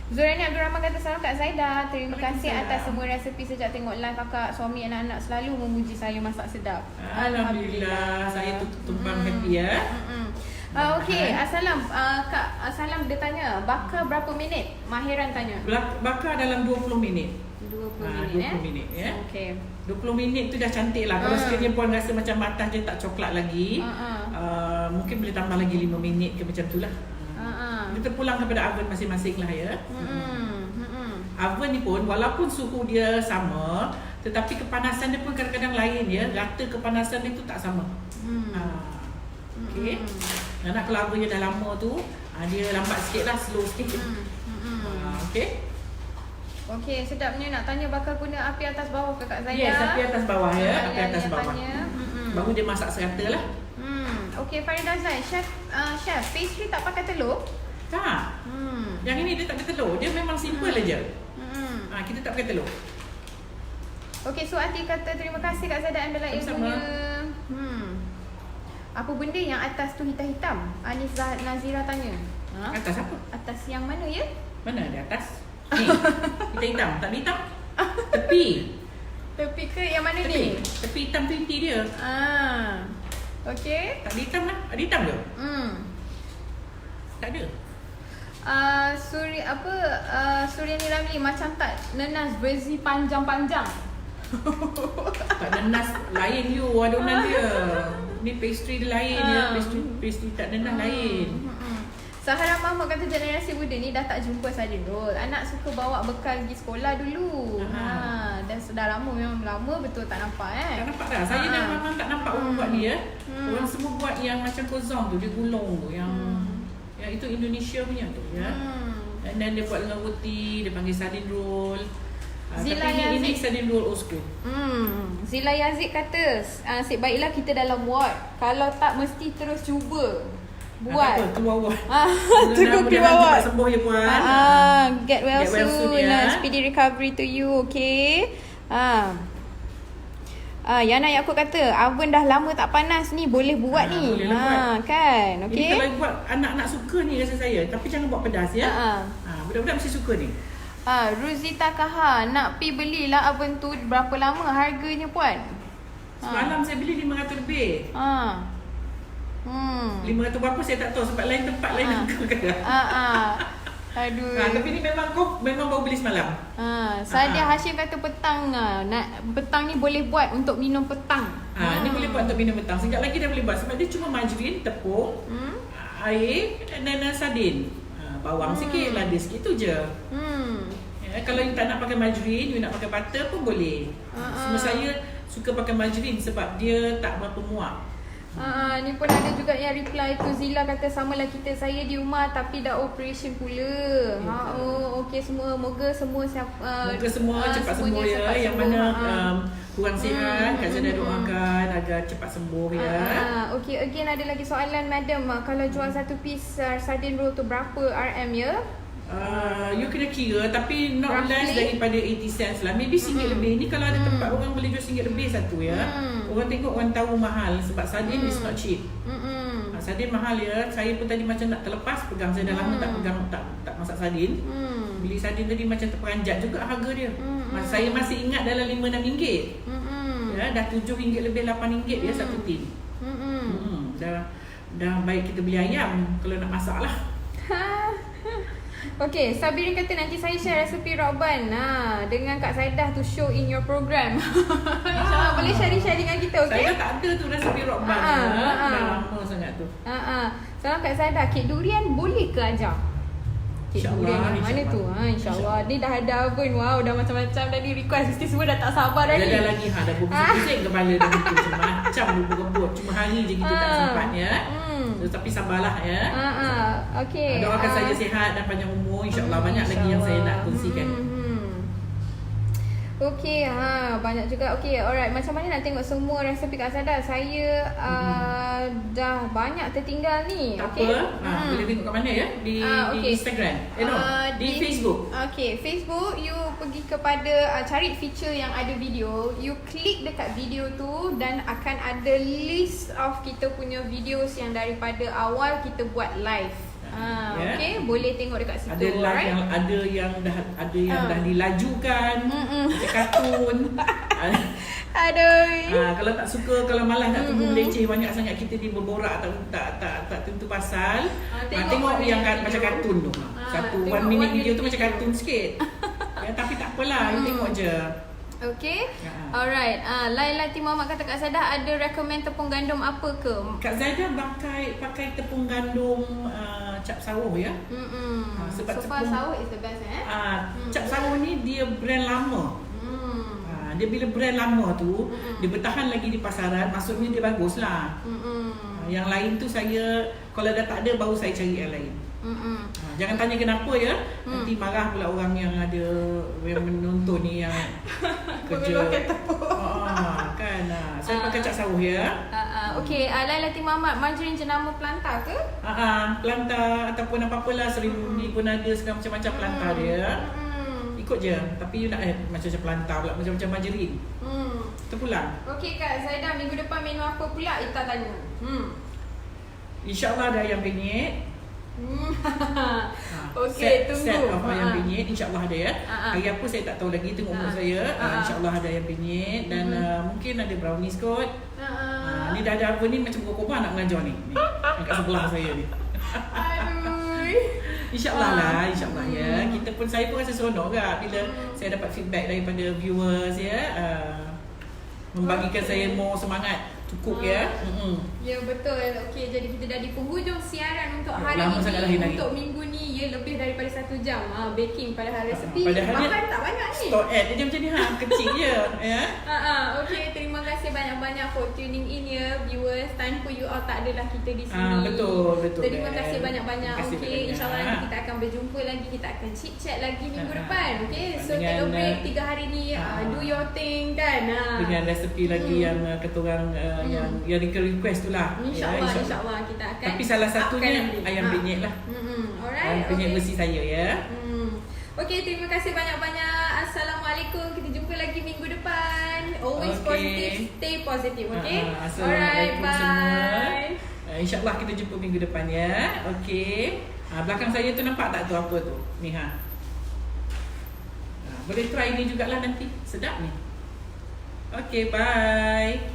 Zurani Abdul Rahman kata salam Kak Zaidah. Terima kasih atas semua resepi sejak tengok live kakak. Suami anak-anak selalu memuji saya masak sedap. Alhamdulillah. Saya tumpang happy ya. Okay, Assalam. Kak Assalam dia tanya, bakar berapa minit? Mahiran tanya. Bakar dalam 20 minit. 20 minit ya. Okay. 20 minit tu dah cantik lah. Kalau sekiranya puan rasa macam atas dia tak coklat lagi, mungkin boleh tambah lagi 5 minit ke macam tu lah. Dia terpulang kepada oven masing-masing lah ya. Oven ni pun walaupun suhu dia sama, tetapi kepanasan dia pun kadang-kadang lain ya. Rata kepanasan dia tu tak sama. Okay. Nak kalau ovennya dah lama tu, dia lambat sikit lah, slow sikit. Okay. Okay, sedapnya. Nak tanya bakal guna api atas bawah ke Kak Zaidah? Yes, api atas bawah ya. Api atas bawah. Baru dia masak serata lah. Okay, Farida Zai. Chef, pastry tak pakai telur? Tak. Yang ini dia tak ada telur. Dia memang simple aja. Kita tak pakai telur. Okay, so Ati kata terima kasih Kak Zaidah and Bella ilmunya. Apa benda yang atas tu hitam-hitam? Anis Nazira tanya. Atas apa? Atas yang mana ya? Mana ada atas? Ni, hitam-hitam. Tak ada hitam. Tepi. Tepi ke yang mana tepi. ni? Tepi hitam tu inti dia. Okay. Tak ada hitam lah. Ada hitam ke? Tak ada. Suryani Ramli macam tak nenas versi panjang-panjang. Tak nenas lain you adonan dia. Ni pastry dia lain ya. Pastry tak nenas lain. Sahara Mahmud kata generasi muda ni dah tak jumpa sardine roll. Anak suka bawa bekal pergi sekolah dulu. Dan sudah lama, memang lama betul tak nampak Tak nampak dah. Saya dah memang tak nampak orang buat ni ya. Orang semua buat yang macam kozong tu, dia gulung tu yang itu Indonesia punya tu ya. Dan dia buat dengan roti, dia panggil sardine roll. Zila tapi ini Yazid sardine roll old school. Zila Yazid kata, asyik baiklah kita dalam ward. Kalau tak mesti terus cuba buat. Apa, keluar ward. Terus keluar ward. Cepat sembuh ya puan. Get well soon ya. Speedy recovery to you, okay? Yana Yaakob kata, oven dah lama tak panas ni, boleh buat ni. Boleh buat. Kan, okay? Ini kalau buat anak-anak suka ni rasa saya. Tapi jangan buat pedas ya. Budak-budak mesti suka ni. Ruzita Kaha, nak pi belilah oven tu, berapa lama harganya puan? Semalam saya beli 500 lebih. 500 berapa saya tak tahu sebab lain tempat lain aku kata. Aduh. Tapi ni memang baru beli semalam. Sadia Hashim kata petang petang ni boleh buat untuk minum petang. Ni boleh buat untuk minum petang. Sekejap lagi dah boleh buat sebab dia cuma margarin, tepung, air dan sardin. Bawang sikit, lada sikit tu je. Kalau you tak nak pakai margarin, you nak pakai butter pun boleh. Semua saya suka pakai margarin sebab dia tak berapa muak. Ni pun ada juga yang reply tu. Zila kata samalah kita, saya di rumah tapi dah operation pula. Okey semua, moga semua cepat sembuh ya. Yang mana kurang sihat, Kak Zana doakan agar cepat sembuh ya. Okey, again ada lagi soalan madam, kalau jual satu piece sardine roll tu berapa RM ya? You kena kira tapi not less daripada 80 cents lah. Maybe RM1 lebih. Ni kalau ada tempat orang boleh jual RM1 lebih satu ya. Orang tengok, orang tahu mahal sebab sardine is not cheap. Sardine mahal ya. Saya pun tadi macam nak terlepas pegang. Saya dah lama tak pegang, tak masak sardine. Beli sardine tadi macam terperanjat juga harga dia. Saya masih ingat dalam RM5-6. Ya, dah RM7 lebih, RM8 ya satu tin. Dah baik kita beli ayam kalau nak masak lah. Okay, Sabirin kata nanti saya share resepi Rokban dengan Kak Saidah to show in your program. InsyaAllah boleh share dengan kita, okay? Saya tak ada tu resepi Rokban. Dah lama sangat tu. Salam Kak Saidah, kek durian boleh ke ajar? Kek durian yang mana tu? InsyaAllah. Ni dah ada oven. Wow, dah macam-macam tadi request. Mesti semua dah tak sabar dah ni. Dah lagi dah pusing-pusing kepala dah betul. Macam rebut-rebut. Cuma hari je kita tak sempat ya. Tapi sabarlah ya. Okay. Doakan saya sihat dan panjang umur. InsyaAllah banyak lagi yang saya nak kongsikan. Okay, banyak juga. Okay, alright. Macam mana nak tengok semua resepi Kak Saidah? Saya dah banyak tertinggal ni. Tak okay? apa. Boleh tengok kat mana ya? Di Instagram. Di Facebook. Okay, Facebook you pergi kepada cari feature yang ada video. You klik dekat video tu dan akan ada list of kita punya videos yang daripada awal kita buat live. Okay, boleh tengok dekat situ. Ada live yang dah dilajukan, macam kartun. Kalau tak suka, kalau malas nak tunggu leceh banyak sangat kita ni berborak tak tentu pasal. Tengok yang macam kartun tu. Satu 1 minit video tu macam kartun sikit. Tapi tak apalah, tengok je. Okay. Alright. Laila Muhammad kata Kak Saidah ada recommend tepung gandum apa ke? Kak Saidah pakai tepung gandum cap sawuh ya. Sebab tepung sawuh is the best cap sawuh ni dia brand lama. Dia bila brand lama tu dia bertahan lagi di pasaran, maksudnya dia baguslah. Yang lain tu saya kalau dah tak ada baru saya cari yang lain. Jangan tanya kenapa ya. Nanti marah pula orang yang ada yang menonton ni yang kerja. Kan. Saya pakai cap sawuh ya. Okey, Laila Muhammad, margarin jenama planta ke? Planta ataupun apa-apalah, Seruni pun ada sekarang macam-macam planta dia. Ikut je. Tapi you nak macam-macam planta pula, macam-macam margarin. Terpulang. Okey Kak Saidah, minggu depan menu apa pula? Ita tanya. InsyaAllah ada ayam penyet. Okey, tunggu. Set of ayam penyet InsyaAllah ada ya. Hari apa saya tak tahu lagi, tengok umur saya. InsyaAllah ada ayam penyet. Dan mungkin ada brownies kot. Ni dah ada apa ni, macam Kokoba nak mengajar ni kat sebelah saya ni. InsyaAllah lah, InsyaAllah ya. Saya pun rasa seronok juga bila saya dapat feedback daripada viewers ya. Membagikan saya more semangat cukup ya. Ya betul. Okey, jadi kita dah di penghujung siaran untuk hari Lama ini. sangat lagi. Untuk minggu ni ya lebih daripada 1 jam. Baking padahal resepi. Padahal dia Makan tak banyak ni. Store ad dia macam ni kecil je ya. Okey, terima kasih banyak-banyak for tuning in ya viewers. Tanpa you all tak adalah kita di sini. Betul. Terima kasih banyak-banyak. Terima kasih Okey, banyak. insya-Allah nanti kita akan berjumpa lagi. Kita akan chit chat lagi minggu depan. Okey, so Dengan, take a break 3 hari ni. Do your thing kan. Dengan resepi lagi yang kata orang yang request tu lah. InsyaAllah kita akan. Tapi salah satunya ayam penyet lah. Alright. Ayam penyet versi saya ya. Okey, terima kasih banyak-banyak. Assalamualaikum. Kita jumpa lagi minggu depan. Always positive, stay positive. Okey. Alright, bye. InsyaAllah kita jumpa minggu depan ya. Okey. Belakang saya tu nampak tak tu apa tu? Ni boleh try ni jugalah nanti. Sedap ni. Okey, bye.